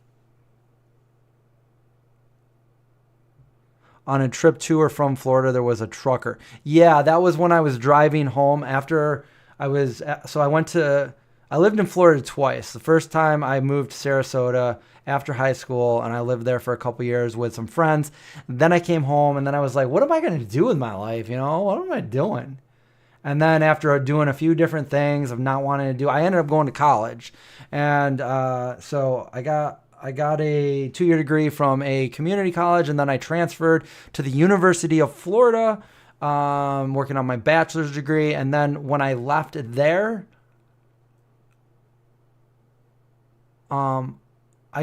S1: On a trip to or from Florida, there was a trucker. Yeah, that was when I was driving home after I lived in Florida twice. The first time I moved to Sarasota after high school, and I lived there for a couple years with some friends. Then I came home, and then I was like, what am I going to do with my life? What am I doing? And then after doing a few different things of not wanting to do, I ended up going to college. And so I got a 2-year degree from a community college, and then I transferred to the University of Florida, working on my bachelor's degree. And then when I left there, I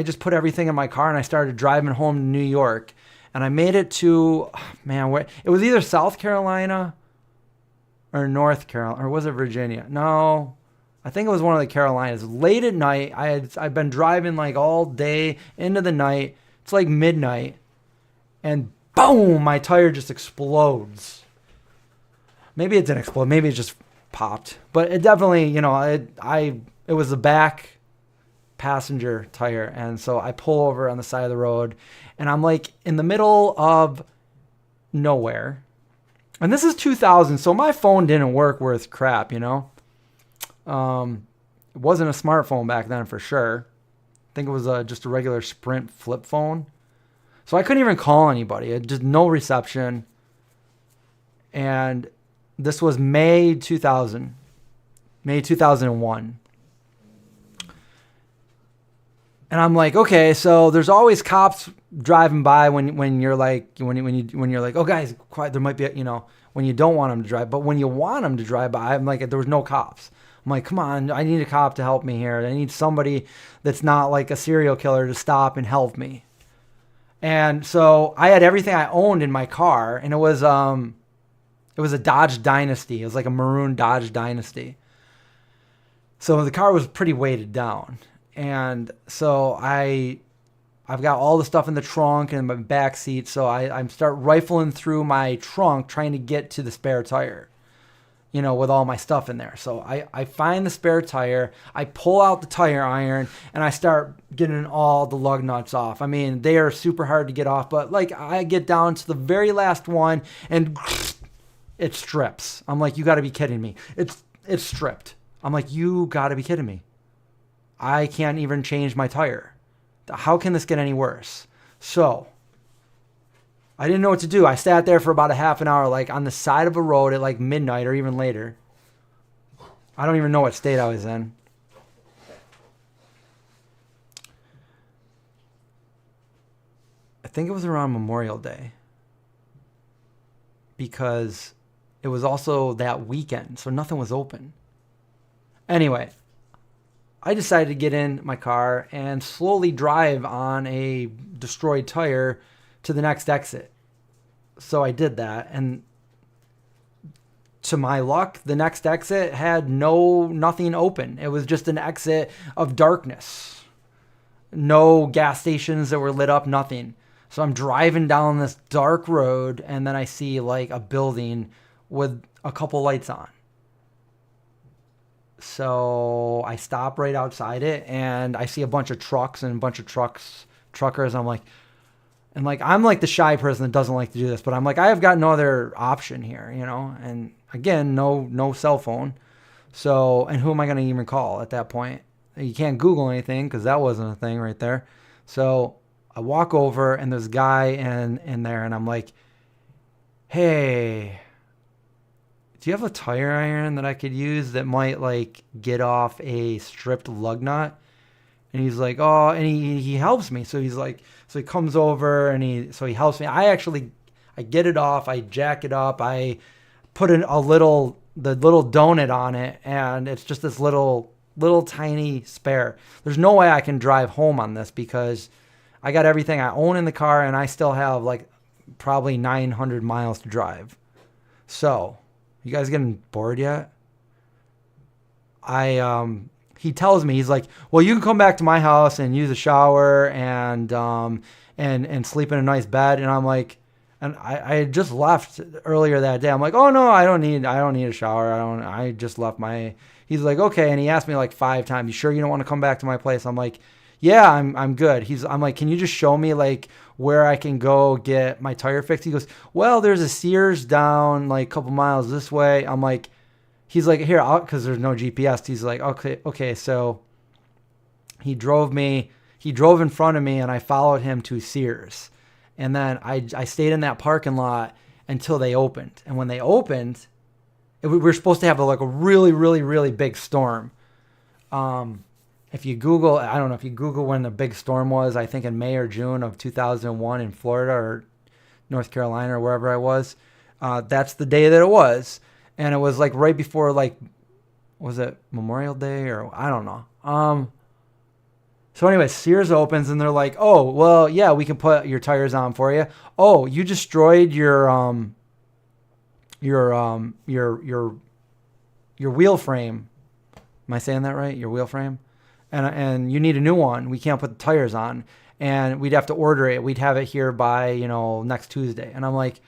S1: just put everything in my car and I started driving home to New York. And I made it to, it was either South Carolina or North Carolina, or was it Virginia? No, I think it was one of the Carolinas. Late at night, I've been driving like all day into the night. It's like midnight, and boom, my tire just explodes. Maybe it didn't explode. Maybe it just popped. But it definitely, it was the back passenger tire, and so I pull over on the side of the road, and I'm like in the middle of nowhere. And this is 2000, so my phone didn't work worth crap, It wasn't a smartphone back then for sure. I think it was just a regular Sprint flip phone. So I couldn't even call anybody. It just no reception. And this was May 2001. And I'm like, okay, so there's always cops driving by when you're like, when you're like, oh guys, quiet. There might be, when you don't want them to drive, but when you want them to drive by, I'm like, there was no cops. I'm like, come on, I need a cop to help me here. I need somebody that's not like a serial killer to stop and help me. And so I had everything I owned in my car, and it was a Dodge Dynasty. It was like a maroon Dodge Dynasty. So the car was pretty weighted down. And so I've got all the stuff in the trunk and my back seat. So I start rifling through my trunk trying to get to the spare tire, with all my stuff in there. So I find the spare tire, I pull out the tire iron, and I start getting all the lug nuts off. I mean, they are super hard to get off, but like I get down to the very last one and it strips. I'm like, you got to be kidding me. It's stripped. I'm like, you got to be kidding me. I can't even change my tire. How can this get any worse? So I didn't know what to do. I sat there for about a half an hour, like on the side of a road at like midnight or even later. I don't even know what state I was in. I think it was around Memorial Day, because it was also that weekend, so nothing was open. Anyway, I decided to get in my car and slowly drive on a destroyed tire to the next exit. So I did that, and to my luck, the next exit had nothing open. It was just an exit of darkness. No gas stations that were lit up, nothing. So I'm driving down this dark road, and then I see like a building with a couple lights on. So I stop right outside it, and I see a bunch of trucks and a bunch of truckers. I'm like the shy person that doesn't like to do this, but I'm like, I have got no other option here, and again, no cell phone. So, and who am I going to even call at that point? You can't Google anything because that wasn't a thing right there. So I walk over and there's a guy in there, and I'm like, hey, do you have a tire iron that I could use that might like get off a stripped lug nut? And he's like, oh, and he helps me. So he's like, so he comes over and he helps me. I get it off. I jack it up. I put the little donut on it, and it's just this little tiny spare. There's no way I can drive home on this because I got everything I own in the car, and I still have like probably 900 miles to drive. So, you guys getting bored yet? He tells me, he's like, well, you can come back to my house and use a shower and sleep in a nice bed. And I'm like, and I had just left earlier that day. I'm like, oh no, I don't need a shower. I just left he's like, okay. And he asked me like 5 times, you sure you don't want to come back to my place? I'm like, yeah, I'm good. I'm like, can you just show me like where I can go get my tire fixed? He goes, well, there's a Sears down like a couple miles this way. I'm like, he's like, here, because there's no GPS. He's like, okay. So he drove in front of me, and I followed him to Sears. And then I stayed in that parking lot until they opened. And when they opened, we were supposed to have a really, really, really big storm. If you Google, I don't know if you Google when the big storm was, I think in May or June of 2001 in Florida or North Carolina or wherever I was, that's the day that it was. And it was like right before, like, was it Memorial Day or I don't know. So anyway, Sears opens and they're like, oh, well, yeah, we can put your tires on for you. Oh, you destroyed your wheel frame. Am I saying that right? Your wheel frame? And you need a new one. We can't put the tires on. And we'd have to order it. We'd have it here by, next Tuesday. And I'm like,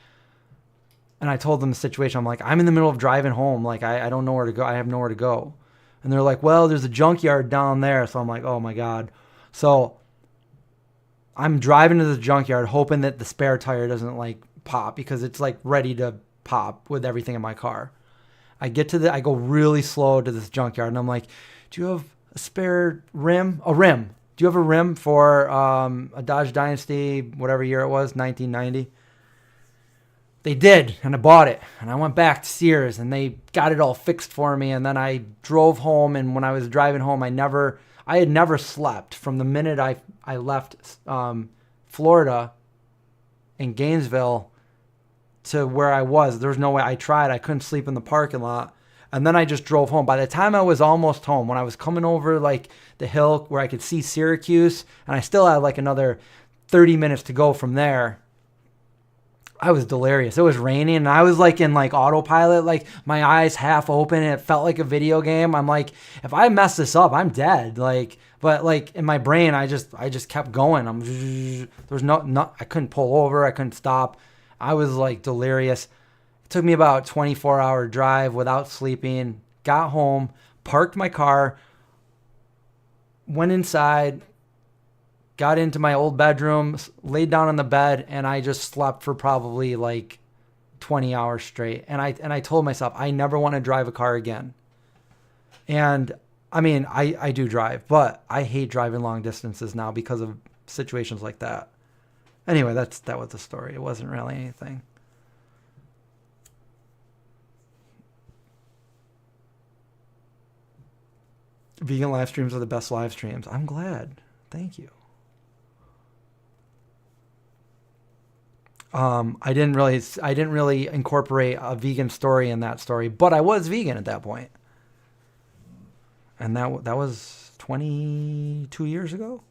S1: and I told them the situation. I'm like, I'm in the middle of driving home. Like, I don't know where to go. I have nowhere to go. And they're like, well, there's a junkyard down there. So I'm like, oh my God. So I'm driving to the junkyard hoping that the spare tire doesn't like pop because it's like ready to pop with everything in my car. I go really slow to this junkyard and I'm like, do you have a spare rim? A rim. Do you have a rim for a Dodge Dynasty, whatever year it was, 1990? They did, and I bought it. And I went back to Sears, and they got it all fixed for me. And then I drove home, and when I was driving home, I had never slept from the minute I left Florida in Gainesville to where I was. There was no way. I tried. I couldn't sleep in the parking lot. And then I just drove home. By the time I was almost home, when I was coming over like the hill where I could see Syracuse, and I still had like another 30 minutes to go from there, I was delirious. It was raining, and I was like in like autopilot, like my eyes half open, and it felt like a video game. I'm like, if I mess this up, I'm dead. Like, but like in my brain, I just kept going. There was no, I couldn't pull over. I couldn't stop. I was like delirious. It took me about 24-hour drive without sleeping. Got home, parked my car, went inside, got into my old bedroom, laid down on the bed, and I just slept for probably like 20 hours straight. And I told myself, I never want to drive a car again. And I mean, I do drive, but I hate driving long distances now because of situations like that. Anyway, that was the story. It wasn't really anything. Vegan live streams are the best live streams. I'm glad. Thank you. I didn't really incorporate a vegan story in that story, but I was vegan at that point. And that was 22 years ago.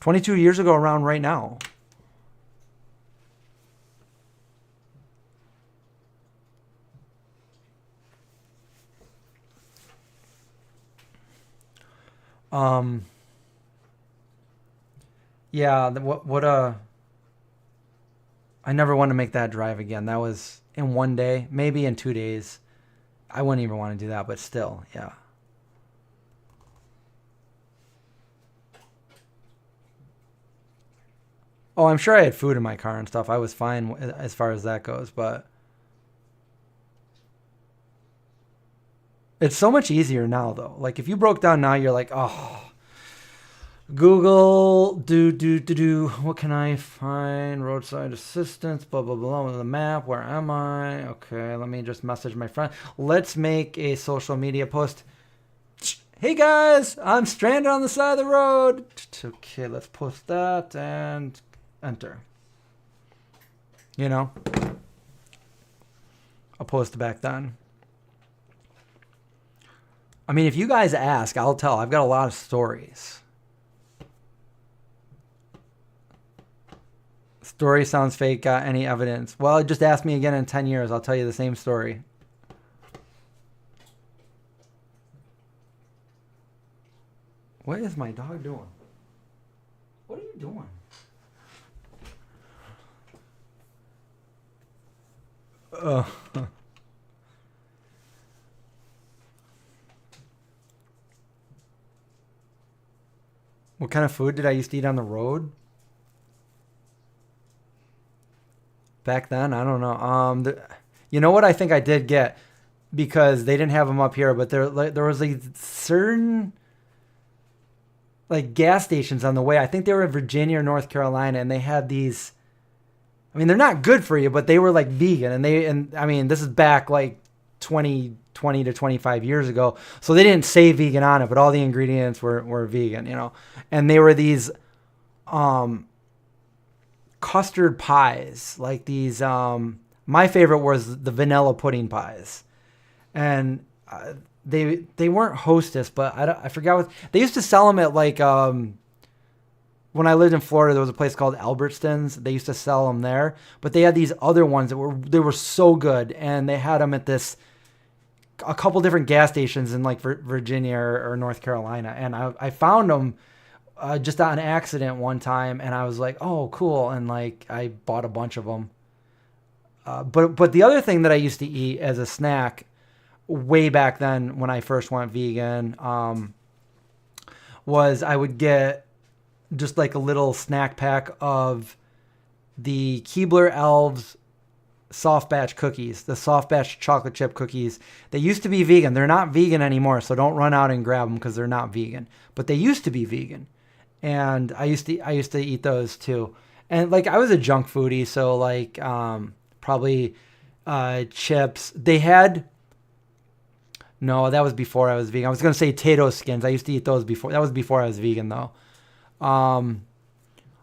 S1: 22 years ago around right now. Yeah, I never want to make that drive again. That was in one day, maybe in 2 days. I wouldn't even want to do that, but still, yeah. Oh, I'm sure I had food in my car and stuff. I was fine as far as that goes, but it's so much easier now, though. Like, if you broke down now, you're like, oh, Google, what can I find? Roadside assistance, blah, blah, blah, on the map. Where am I? Okay, let me just message my friend. Let's make a social media post. Hey guys, I'm stranded on the side of the road. Okay, let's post that and enter. You know, I'll post back then. I mean, if you guys ask, I'll tell. I've got a lot of stories. Story sounds fake. Got any evidence? Well, just ask me again in 10 years. I'll tell you the same story. What is my dog doing? What are you doing? What kind of food did I used to eat on the road? Back then, I don't know. You know what I think I did get, because they didn't have them up here, but there was like certain like gas stations on the way. I think they were in Virginia or North Carolina, and they had these. I mean, they're not good for you, but they were like vegan, and I mean, this is back like 20 to 25 years ago, so they didn't say vegan on it, but all the ingredients were vegan, you know, and they were these custard pies, like these. My favorite was the vanilla pudding pies, and they weren't Hostess, but I forgot what they used to sell them at. Like when I lived in Florida, there was a place called Albertsons. They used to sell them there, but they had these other ones that were so good, and they had them at a couple different gas stations in like Virginia or North Carolina, and I found them just on accident one time, and I was like, oh, cool, and like I bought a bunch of them. But the other thing that I used to eat as a snack way back then when I first went vegan was I would get just like a little snack pack of the Keebler Elves soft batch cookies, the soft batch chocolate chip cookies. They used to be vegan. They're not vegan anymore, so don't run out and grab them because they're not vegan. But they used to be vegan, and I used to eat those too. And like I was a junk foodie, so like probably chips. They had. No, that was before I was vegan. I was going to say Tato skins. I used to eat those before. That was before I was vegan, though.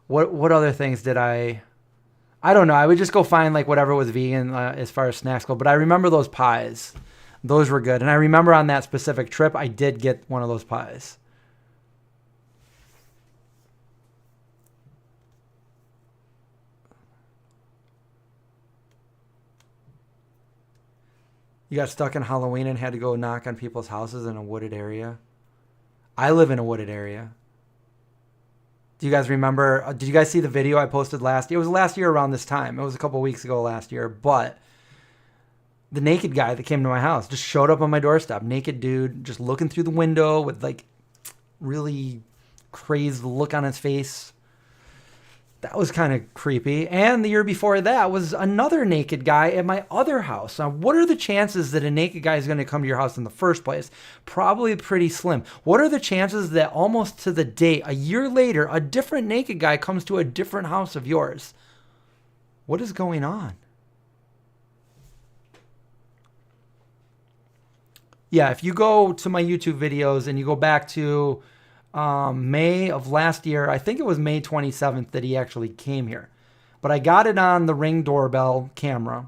S1: What other things did I don't know. I would just go find like whatever was vegan as far as snacks go. But I remember those pies. Those were good. And I remember on that specific trip, I did get one of those pies. You got stuck in Halloween and had to go knock on people's houses in a wooded area. I live in a wooded area. Do you guys remember? Did you guys see the video I posted last year? It was last year around this time. It was a couple weeks ago last year. But the naked guy that came to my house just showed up on my doorstep. Naked dude, just looking through the window with like really crazed look on his face. That was kind of creepy. And the year before that was another naked guy at my other house. Now, what are the chances that a naked guy is going to come to your house in the first place? Probably pretty slim. What are the chances that almost to the date, a year later, a different naked guy comes to a different house of yours? What is going on? Yeah, if you go to my YouTube videos and you go back to May of last year, I think it was May 27th that he actually came here. But I got it on the Ring doorbell camera.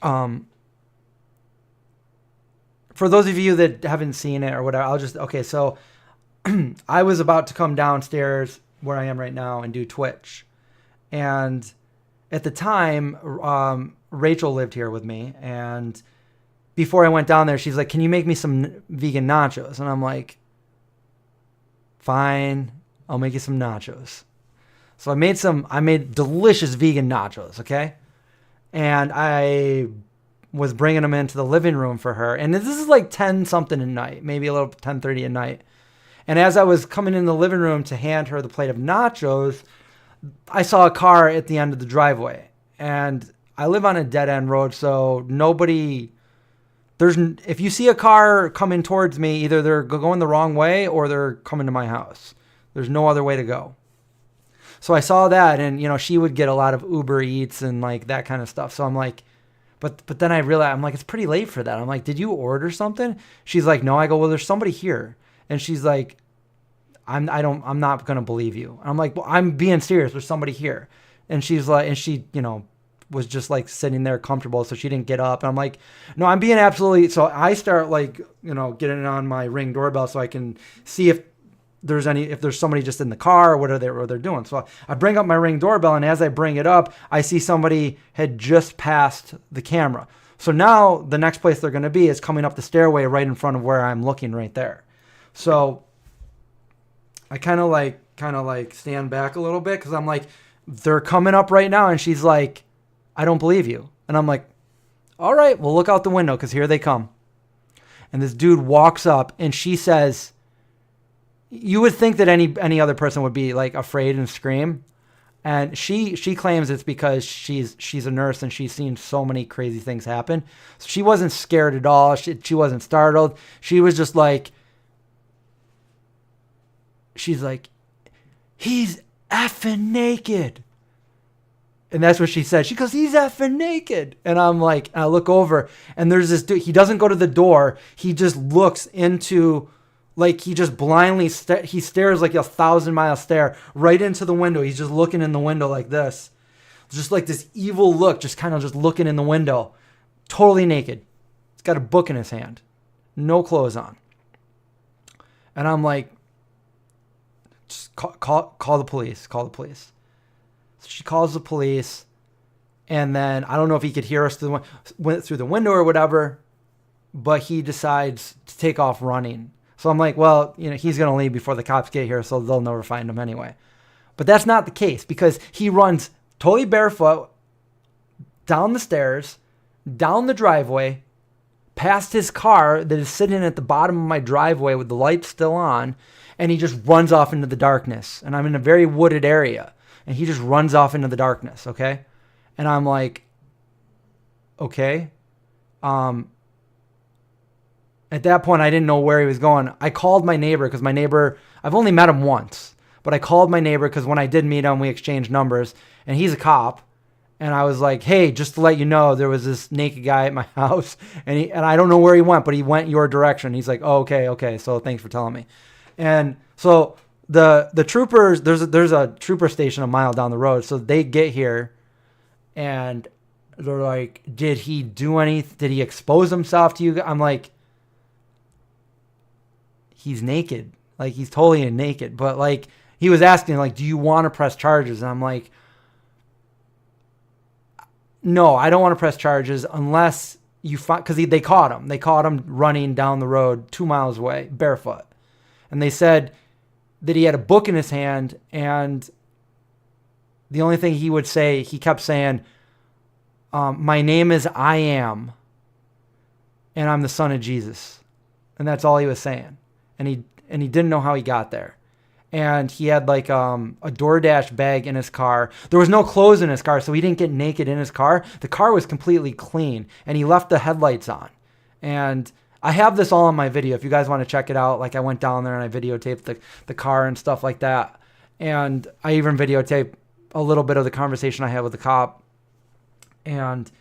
S1: For those of you that haven't seen it or whatever, okay, so I was about to come downstairs where I am right now and do Twitch. And at the time, Rachel lived here with me, and before I went down there, she's like, can you make me some vegan nachos? And I'm like, fine, I'll make you some nachos. So I made delicious vegan nachos, okay? And I was bringing them into the living room for her, and this is like 10 something at night, maybe a little 10:30 at night. And as I was coming in the living room to hand her the plate of nachos, I saw a car at the end of the driveway, and I live on a dead end road, so nobody. If you see a car coming towards me, either they're going the wrong way or they're coming to my house. There's no other way to go. So I saw that, and she would get a lot of Uber Eats and like that kind of stuff. So I'm like, but then I realized, I'm like, it's pretty late for that. I'm like, did you order something? She's like, no. I go, well, there's somebody here, and she's like, I'm not gonna believe you. And I'm like, well, I'm being serious. There's somebody here, and she's like, and she was just like sitting there comfortable, so she didn't get up. And I'm like, no, I'm being absolutely. So I start like getting on my Ring doorbell so I can see if there's somebody just in the car or what they're doing. So I bring up my Ring doorbell, and as I bring it up, I see somebody had just passed the camera. So now the next place they're going to be is coming up the stairway right in front of where I'm looking right there. So I kind of like stand back a little bit because I'm like, they're coming up right now, and she's like, I don't believe you. And I'm like, all right, well, look out the window because here they come. And this dude walks up, and she says, you would think that any other person would be like afraid and scream. And she claims it's because she's a nurse and she's seen so many crazy things happen. So she wasn't scared at all. She wasn't startled. She was just like, she's like, he's effing naked. And that's what she said. She goes, he's effing naked. And I'm like, I look over, and there's this dude. He doesn't go to the door. He just looks into, like, he just blindly, he stares like 1,000-mile stare right into the window. He's just looking in the window like this. Just like this evil look, just kind of just looking in the window. Totally naked. He's got a book in his hand. No clothes on. And I'm like, just call the police. Call the police. So she calls the police, and then I don't know if he could hear us through the window or whatever, but he decides to take off running. So I'm like, well, he's going to leave before the cops get here, so they'll never find him anyway. But that's not the case, because he runs totally barefoot down the stairs, down the driveway, past his car that is sitting at the bottom of my driveway with the lights still on, and he just runs off into the darkness. And I'm in a very wooded area, and he just runs off into the darkness, okay? And I'm like, okay. At that point, I didn't know where he was going. I called my neighbor because my neighbor, I've only met him once, but I called my neighbor because when I did meet him, we exchanged numbers, and he's a cop. And I was like, hey, just to let you know, there was this naked guy at my house, and I don't know where he went, but he went your direction. He's like, oh, okay, so thanks for telling me. And so the troopers, there's a trooper station a mile down the road, so they get here, and they're like, did he do anything? Did he expose himself to you? I'm like, he's naked. Like, he's totally naked. But, like, he was asking, like, do you want to press charges? And I'm like, no, I don't want to press charges unless you find, because they caught him. They caught him running down the road 2 miles away, barefoot. And they said that he had a book in his hand, and the only thing he would say, he kept saying, my name is I Am, and I'm the son of Jesus. And that's all he was saying. And he didn't know how he got there. And he had like a DoorDash bag in his car. There was no clothes in his car, so he didn't get naked in his car. The car was completely clean, and he left the headlights on. And I have this all on my video. If you guys want to check it out, like, I went down there and I videotaped the car and stuff like that. And I even videotaped a little bit of the conversation I had with the cop. And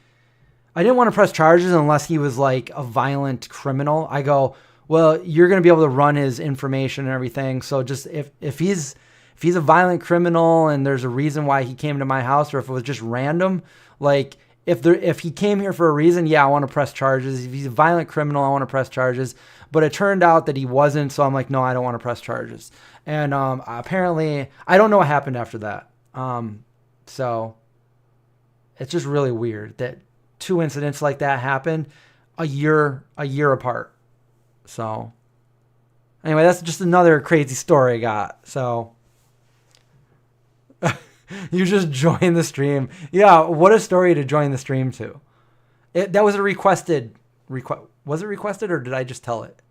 S1: I didn't want to press charges unless he was like a violent criminal. I go, well, you're going to be able to run his information and everything. So just if he's a violent criminal and there's a reason why he came to my house, or if it was just random, like if he came here for a reason, yeah, I want to press charges. If he's a violent criminal, I want to press charges. But it turned out that he wasn't. So I'm like, no, I don't want to press charges. And apparently, I don't know what happened after that. So it's just really weird that 2 incidents like that happened a year apart. So anyway, that's just another crazy story I got. So you just join the stream. Yeah, what a story to join the stream to. That was a requested was it requested, or did I just tell it?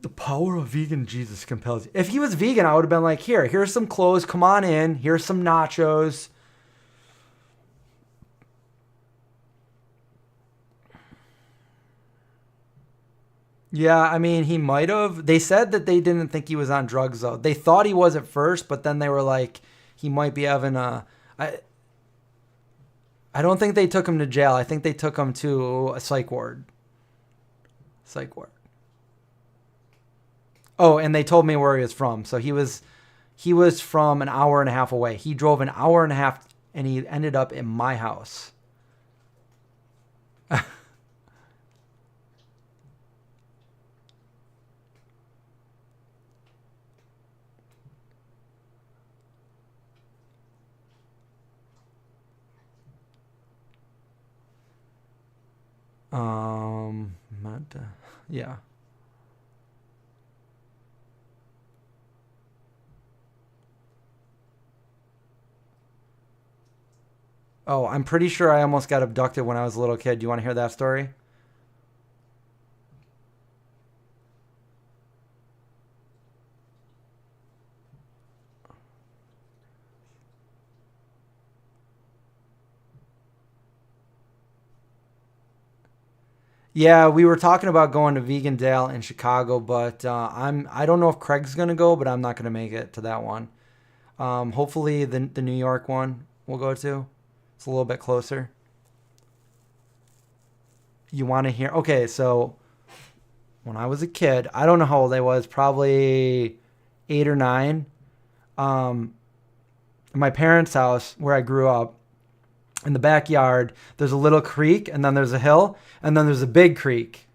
S1: The power of vegan Jesus compels you. If he was vegan, I would have been like, here's some clothes. Come on in. Here's some nachos. Yeah, I mean, he might have. They said that they didn't think he was on drugs though. They thought he was at first, but then they were like, he might be having a. I don't think they took him to jail. I think they took him to a psych ward. Psych ward. Oh, and they told me where he was from. So he was from an hour and a half away. He drove an hour and a half, and he ended up in my house. Not, yeah. Oh, I'm pretty sure I almost got abducted when I was a little kid. Do you want to hear that story? Yeah, we were talking about going to Vegan Dale in Chicago, but I don't know if Craig's gonna go, but I'm not gonna make it to that one. Hopefully the New York one we'll go to. It's a little bit closer. You want to hear? Okay, so when I was a kid, I don't know how old I was, probably 8 or 9. Um, in my parents' house where I grew up, in the backyard, there's a little creek, and then there's a hill, and then there's a big creek.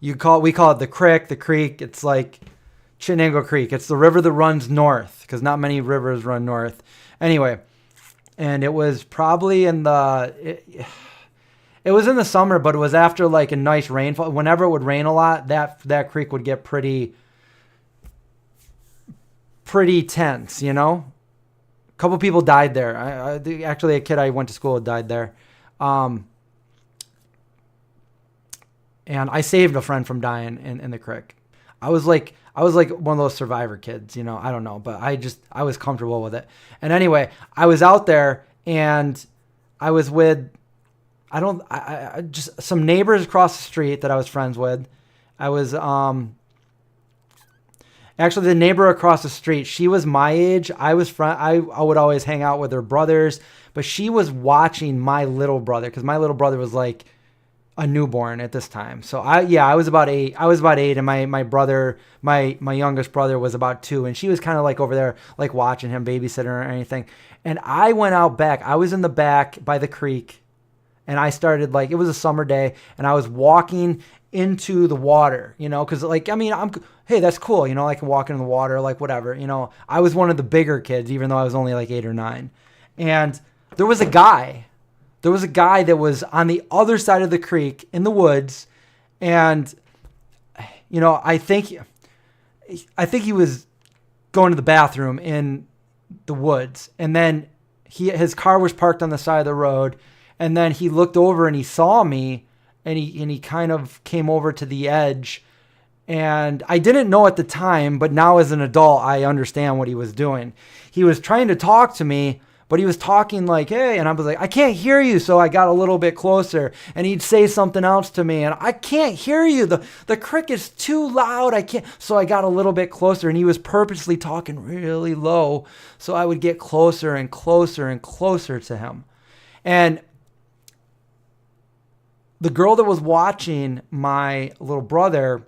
S1: We call it the crick, the creek. It's like Chenango Creek. It's the river that runs north, because not many rivers run north. Anyway, and it was probably it was in the summer, but it was after like a nice rainfall. Whenever it would rain a lot, that creek would get pretty tense, you know. A couple people died there. Actually, a kid I went to school with died there, um, and I saved a friend from dying in the creek. I was like one of those survivor kids, you know. I don't know, but I was comfortable with it. And anyway, I was out there, and I was with I just some neighbors across the street that I was friends with. I was actually the neighbor across the street. She was my age. I would always hang out with her brothers, but she was watching my little brother because my little brother was like a newborn at this time. So I was about 8. I was about 8, and my brother, my youngest brother, was about 2, and she was kind of like over there like watching him, babysitting or anything. And I went out back. I was in the back by the creek, and I started like, it was a summer day, and I was walking into the water, you know, because like, I mean, hey, that's cool, you know, I can walk in the water, like whatever, you know. I was one of the bigger kids, even though I was only like 8 or 9. And there was a guy. There was a guy that was on the other side of the creek in the woods, and you know, I think he was going to the bathroom in the woods, and then his car was parked on the side of the road, and then he looked over and he saw me, and he kind of came over to the edge, and I didn't know at the time, but now as an adult I understand what he was doing. He was trying to talk to me, but he was talking like, hey, and I was like, I can't hear you. So I got a little bit closer, and he'd say something else to me, and I can't hear you. The crick is too loud. I can't. So I got a little bit closer, and he was purposely talking really low. So I would get closer and closer and closer to him. And the girl that was watching my little brother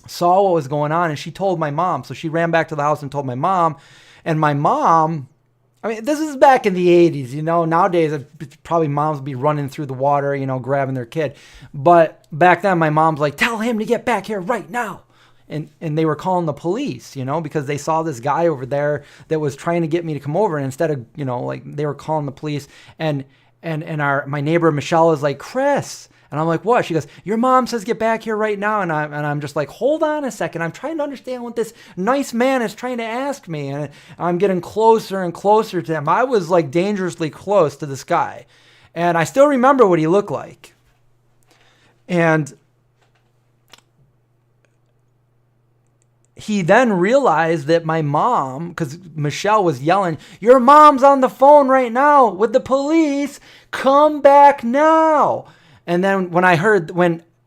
S1: saw what was going on, and she told my mom. So she ran back to the house and told my mom, and my mom, I mean, this is back in the 80s, you know. Nowadays, probably moms would be running through the water, you know, grabbing their kid. But back then, my mom's like, tell him to get back here right now. And they were calling the police, you know, because they saw this guy over there that was trying to get me to come over. And instead of, you know, like, they were calling the police. And my neighbor, Michelle, is like, Chris. And I'm like, what? She goes, your mom says get back here right now. And I'm just like, hold on a second. I'm trying to understand what this nice man is trying to ask me. And I'm getting closer and closer to him. I was like dangerously close to this guy. And I still remember what he looked like. And he then realized that my mom, because Michelle was yelling, your mom's on the phone right now with the police. Come back now. And then when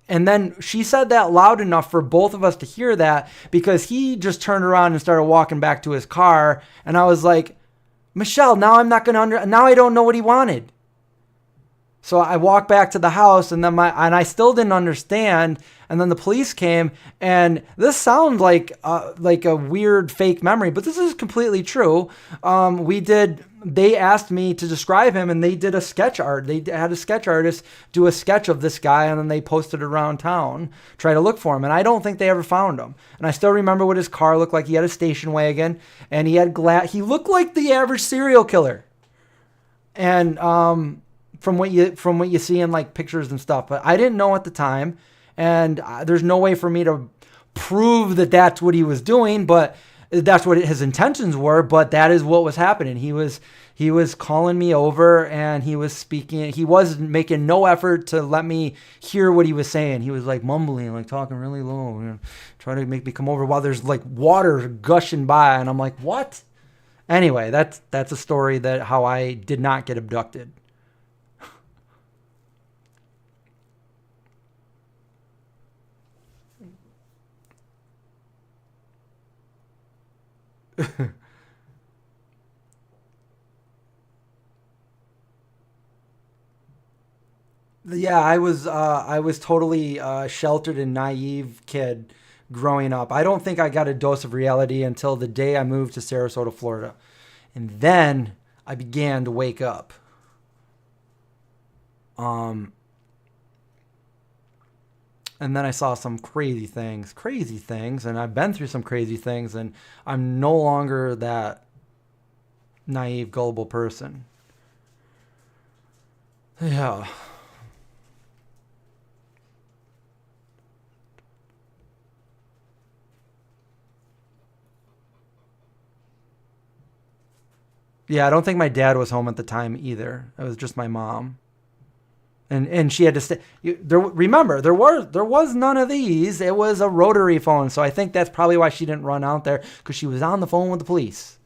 S1: And then she said that loud enough for both of us to hear that, because he just turned around and started walking back to his car. And I was like, Michelle, now I'm not going to now I don't know what he wanted. So I walked back to the house, and then I still didn't understand. And then the police came, and this sounds like a weird fake memory, but this is completely true. They asked me to describe him, and they did a sketch art. They had a sketch artist do a sketch of this guy, and then they posted it around town, try to look for him. And I don't think they ever found him. And I still remember what his car looked like. He had a station wagon, and he had he looked like the average serial killer. And from what you see in like pictures and stuff, but I didn't know at the time, and there's no way for me to prove that that's what he was doing, but that's what his intentions were. But that is what was happening. He was calling me over, and he was speaking. He was making no effort to let me hear what he was saying. He was like mumbling, like talking really low, trying to make me come over while there's like water gushing by, and I'm like, what? Anyway, that's a story that how I did not get abducted. Yeah, I was totally sheltered and naive kid growing up. I don't think I got a dose of reality until the day I moved to Sarasota, Florida. And then I began to wake up. Um, and then I saw some crazy things, and I've been through some crazy things, and I'm no longer that naive, gullible person. Yeah. Yeah, I don't think my dad was home at the time either. It was just my mom. And she had to stay. Remember, there was none of these. It was a rotary phone, so I think that's probably why she didn't run out there, because she was on the phone with the police.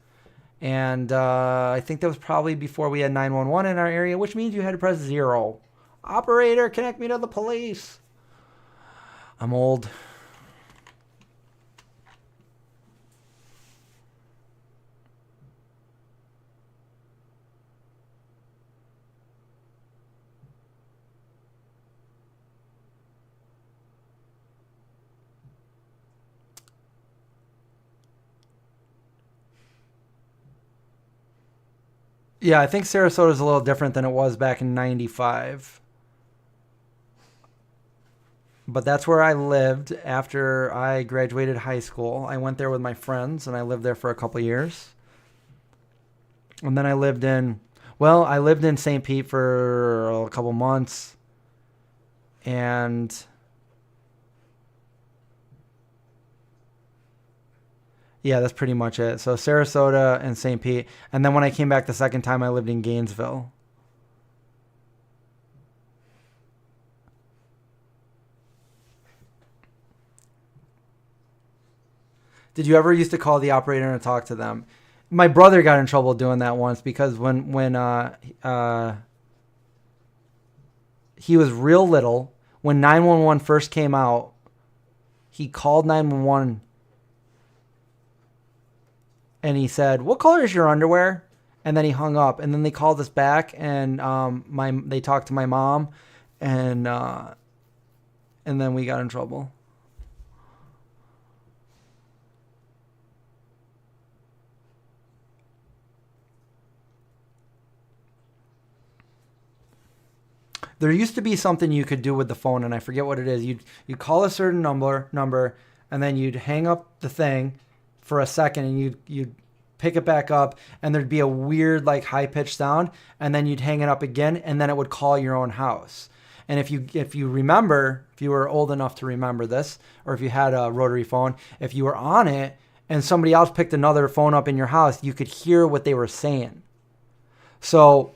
S1: And I think that was probably before we had 911 in our area, which means you had to press 0. Operator, connect me to the police. I'm old. Yeah, I think Sarasota is a little different than it was back in '95. But that's where I lived after I graduated high school. I went there with my friends, and I lived there for a couple years. And then I lived in St. Pete for a couple months. And yeah, that's pretty much it. So Sarasota and St. Pete. And then when I came back the second time, I lived in Gainesville. Did you ever used to call the operator and talk to them? My brother got in trouble doing that once, because he was real little, when 911 first came out, he called 911 and he said, "What color is your underwear?" And then he hung up, and then they called us back, and they talked to my mom, and and then we got in trouble. There used to be something you could do with the phone, and I forget what it is. You'd call a certain number, and then you'd hang up the thing for a second, and you'd pick it back up, and there'd be a weird like high pitched sound, and then you'd hang it up again, and then it would call your own house. And if you remember, if you were old enough to remember this, or if you had a rotary phone, if you were on it and somebody else picked another phone up in your house, you could hear what they were saying. So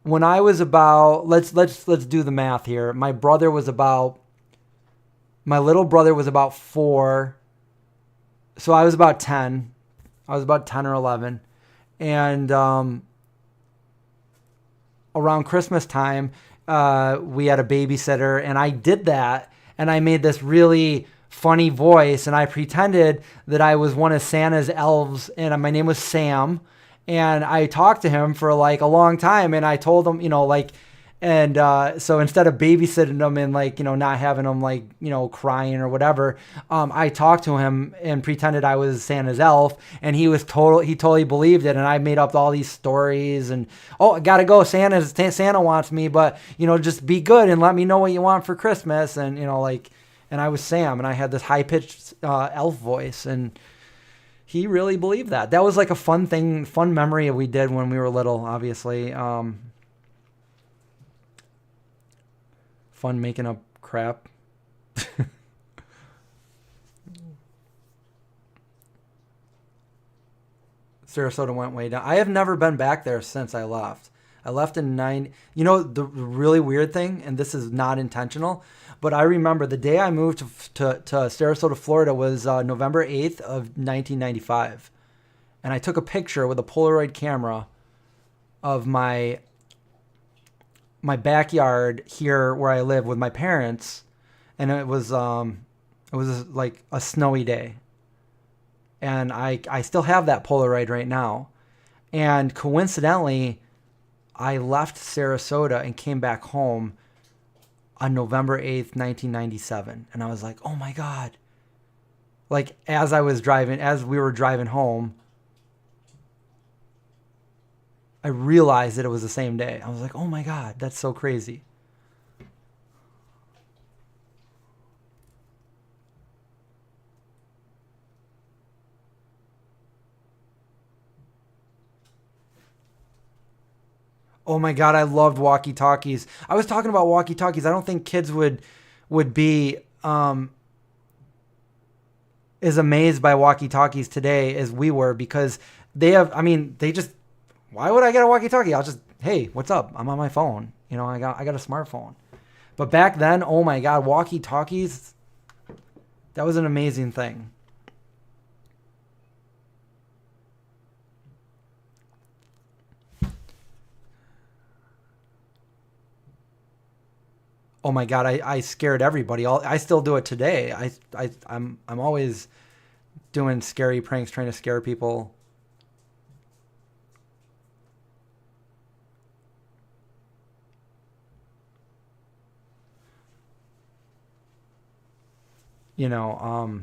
S1: when I was about, let's do the math here. My little brother was about 4. So I was about 10. I was about 10 or 11. And around Christmas time, we had a babysitter, and I did that, and I made this really funny voice, and I pretended that I was one of Santa's elves, and my name was Sam, and I talked to him for like a long time, and I told him, and so instead of babysitting him and like, not having him like, crying or whatever, I talked to him and pretended I was Santa's elf, and he totally believed it. And I made up all these stories and, oh, I gotta go. Santa wants me, but just be good and let me know what you want for Christmas. And, and I was Sam, and I had this high pitched, elf voice, and he really believed that. That was like a fun memory we did when we were little, obviously. Fun making up crap. Sarasota went way down. I have never been back there since I left. I left in the really weird thing, and this is not intentional, but I remember the day I moved to Sarasota, Florida was November 8th of 1995. And I took a picture with a Polaroid camera of my backyard here where I live with my parents, and it was like a snowy day, and I still have that Polaroid right now. And coincidentally, I left Sarasota and came back home on November 8th, 1997, and I was like, oh my God. Like as we were driving home, I realized that it was the same day. I was like, oh my God, that's so crazy. Oh my God, I loved walkie-talkies. I was talking about walkie-talkies. I don't think kids would be as amazed by walkie-talkies today as we were, because why would I get a walkie-talkie? I'll just, hey, what's up? I'm on my phone. I got a smartphone. But back then, oh my God, walkie-talkies, that was an amazing thing. Oh my God, I scared everybody. I still do it today. I'm always doing scary pranks, trying to scare people. You know,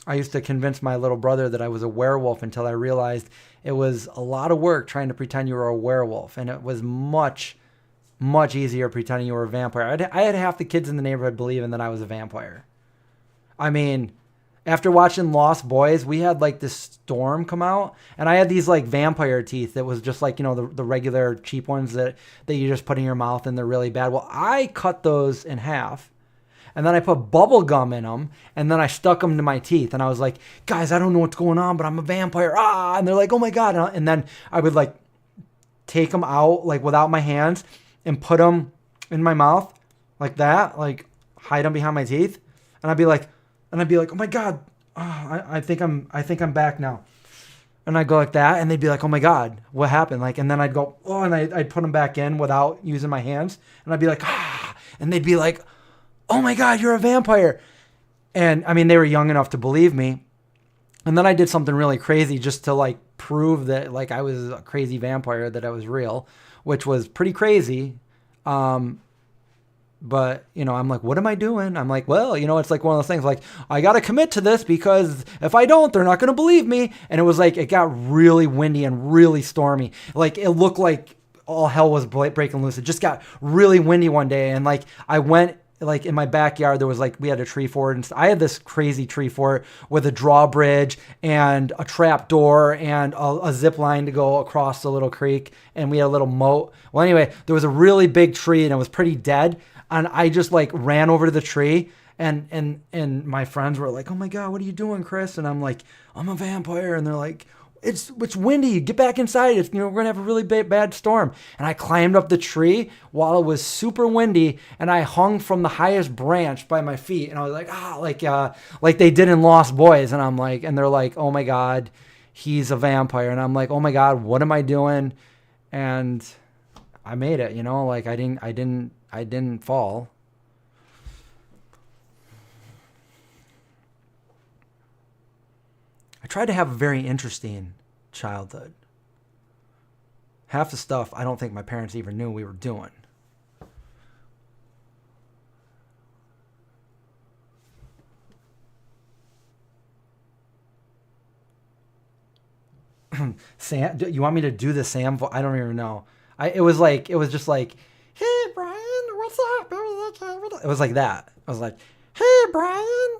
S1: I used to convince my little brother that I was a werewolf until I realized it was a lot of work trying to pretend you were a werewolf, and it was much, much easier pretending you were a vampire. I had half the kids in the neighborhood believing that I was a vampire. I mean, after watching Lost Boys, we had like this storm come out, and I had these like vampire teeth that was just like, the regular cheap ones that you just put in your mouth and they're really bad. Well, I cut those in half, and then I put bubble gum in them, and then I stuck them to my teeth, and I was like, guys, I don't know what's going on, but I'm a vampire. And they're like, oh my God. And then I would like take them out like without my hands and put them in my mouth like that, like hide them behind my teeth. And I'd be like, oh my God, I think I'm back now. And I'd go like that, and they'd be like, oh my God, what happened? Like, and then I'd go, oh, and I'd put them back in without using my hands. And I'd be like, and they'd be like, oh my God, you're a vampire. And I mean, they were young enough to believe me. And then I did something really crazy just to like prove that like I was a crazy vampire, that I was real, which was pretty crazy. But, I'm like, what am I doing? I'm like, well, it's like one of those things like, I got to commit to this because if I don't, they're not going to believe me. And it was like, it got really windy and really stormy. Like, it looked like all hell was breaking loose. It just got really windy one day. And like, I went, like in my backyard, there was like, we had a tree fort, and I had this crazy tree fort with a drawbridge and a trap door and a zip line to go across the little creek. And we had a little moat. Well, anyway, there was a really big tree and it was pretty dead. And I just like ran over to the tree, and my friends were like, oh my God, what are you doing, Chris? And I'm like, I'm a vampire. And they're like, it's windy. Get back inside. We're going to have a really bad storm. And I climbed up the tree while it was super windy, and I hung from the highest branch by my feet. And I was like, like they did in Lost Boys. And I'm like, and they're like, oh my God, he's a vampire. And I'm like, oh my God, what am I doing? And I made it, you know, like I didn't fall. I tried to have a very interesting childhood. Half the stuff I don't think my parents even knew we were doing. Sam, you want me to do the Sam? I don't even know. It was just like, hey Brian, what's up? It was like that. I was like, hey Brian,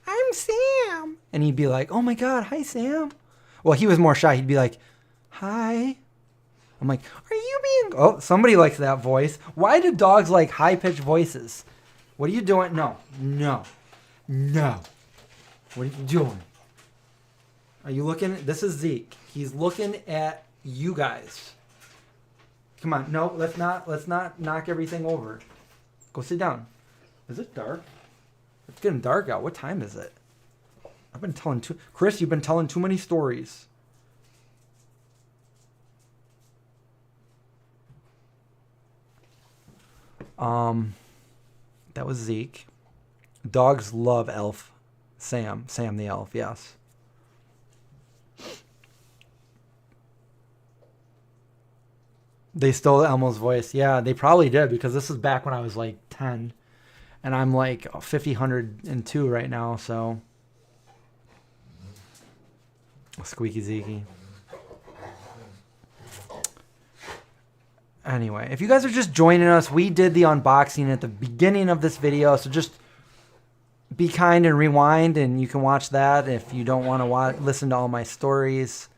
S1: I'm Sam, and he'd be like, oh my God, hi Sam. Well, he was more shy. He'd be like, hi. I'm like, are you being? Oh, somebody likes that voice. Why do dogs like high pitched voices? What are you doing? No. What are you doing? Are you looking? This is Zeke. He's looking at you guys. Come on. No, let's not knock everything over. Go sit down. Is it dark? It's getting dark out. What time is it? I've been telling Chris, you've been telling too many stories. That was Zeke. Dogs love Elf. Sam the elf, yes. They stole Elmo's voice. Yeah, they probably did, because this is back when I was like 10. And I'm like 102 right now, so. Squeaky Zeke. Anyway, if you guys are just joining us, we did the unboxing at the beginning of this video, so just be kind and rewind, and you can watch that if you don't want to listen to all my stories.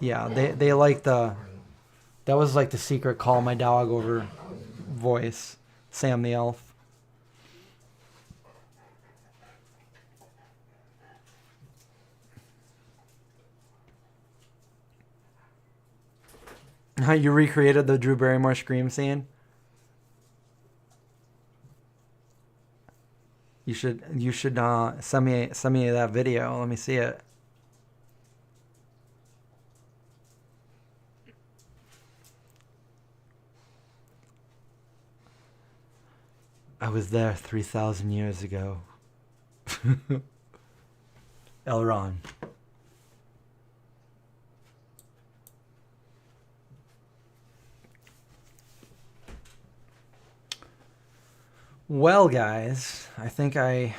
S1: Yeah, they like that was like the secret call my dog over voice, Sam the elf. You recreated the Drew Barrymore scream scene? You should send me that video. Let me see it. I was there 3,000 years ago. Elron. Well, guys, I think I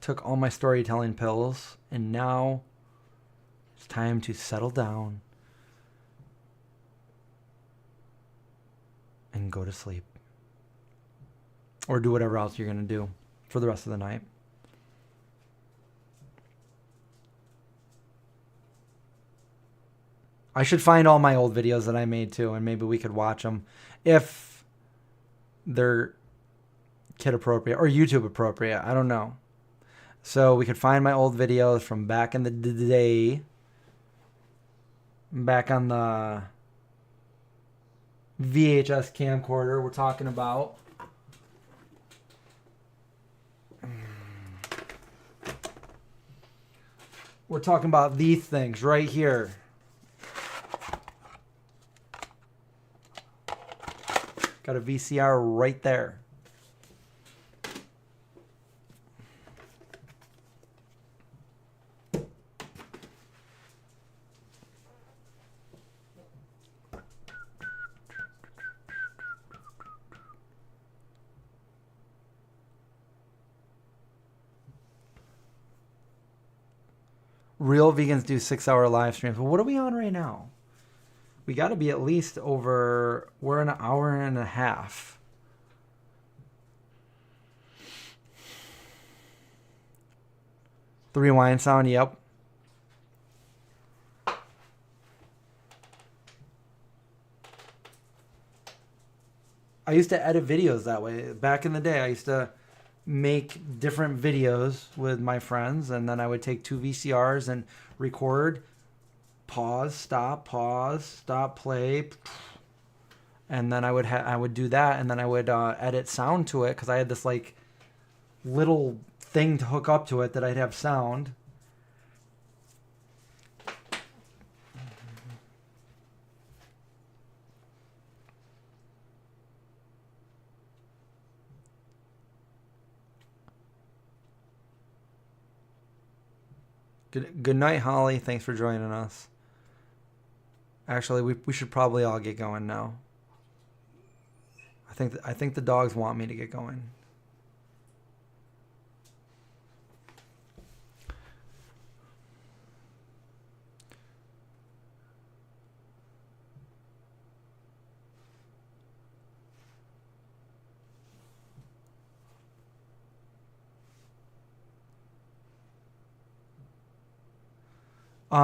S1: took all my storytelling pills, and now it's time to settle down and go to sleep. Or do whatever else you're going to do for the rest of the night. I should find all my old videos that I made too, and maybe we could watch them if they're kid appropriate or YouTube appropriate. I don't know. So we could find my old videos from back in the day, back on the VHS camcorder we're talking about. We're talking about these things right here. Got a VCR right there. Real vegans do 6-hour live streams. Well, what are we on right now? We got to be at least over, we're an hour and a half. The rewind sound, yep. I used to edit videos that way. Back in the day, I used to make different videos with my friends, and then I would take 2 VCRs and record, pause, stop, play, and then I would do that, and then I would edit sound to it, because I had this like little thing to hook up to it that I'd have sound. Good night, Holly. Thanks for joining us. Actually, we should probably all get going now. I think the dogs want me to get going.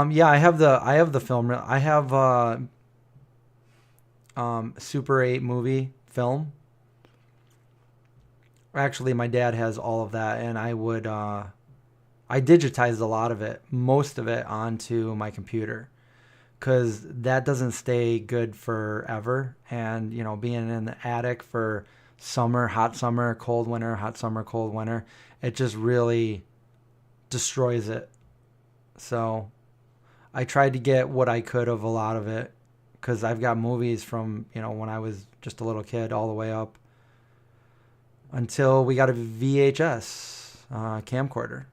S1: Yeah, I have the film. I have Super 8 movie film. Actually, my dad has all of that, and I digitized a lot of it, most of it onto my computer, because that doesn't stay good forever. And being in the attic for summer, hot summer, cold winter, hot summer, cold winter, it just really destroys it. So I tried to get what I could of a lot of it, because I've got movies from when I was just a little kid all the way up until we got a VHS camcorder.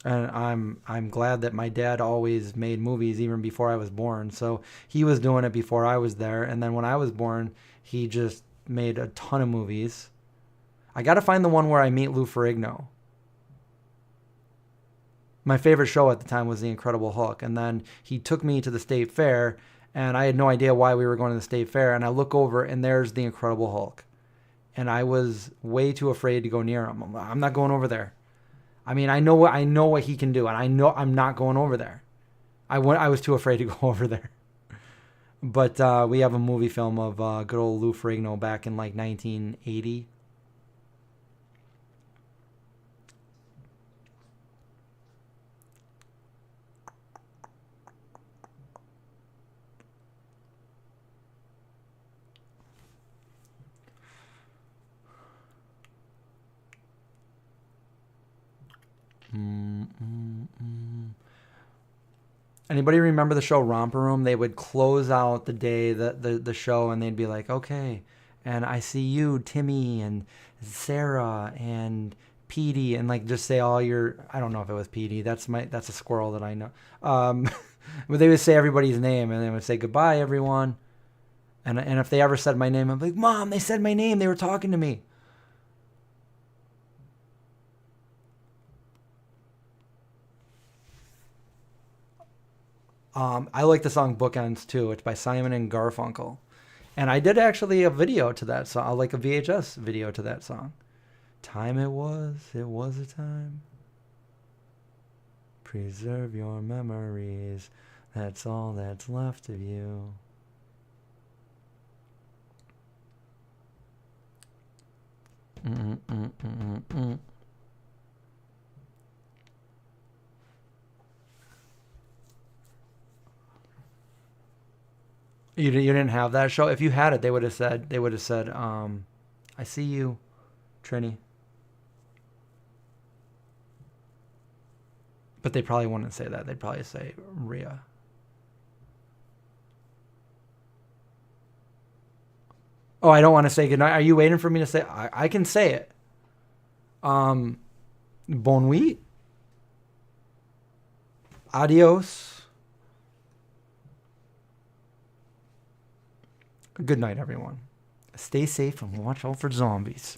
S1: And I'm glad that my dad always made movies even before I was born. So he was doing it before I was there, and then when I was born, he just made a ton of movies. I got to find the one where I meet Lou Ferrigno. My favorite show at the time was The Incredible Hulk, and then he took me to the state fair, and I had no idea why we were going to the state fair, and I look over, and there's The Incredible Hulk. And I was way too afraid to go near him. I'm not going over there. I mean, I know what he can do, and I know I'm not going over there. I was too afraid to go over there. But we have a movie film of good old Lou Ferrigno back in like 1980. Anybody remember the show Romper Room? They would close out the day, the show, and they'd be like, okay, and I see you, Timmy, and Sarah, and Petey, and like just say all your, I don't know if it was Petey, that's a squirrel that I know. But they would say everybody's name, and they would say, goodbye, everyone. And if they ever said my name, I'm like, Mom, they said my name, they were talking to me. I like the song Bookends too. It's by Simon and Garfunkel. And I did actually a video to that song, like a VHS video to that song. Time it was a time. Preserve your memories. That's all that's left of you. You didn't have that show. If you had it, they would have said, I see you, Trini. But they probably wouldn't say that. They'd probably say Rhea. Oh, I don't want to say goodnight. Are you waiting for me to say? I can say it. Bon nuit. Adios. Good night, everyone. Stay safe and watch out for zombies.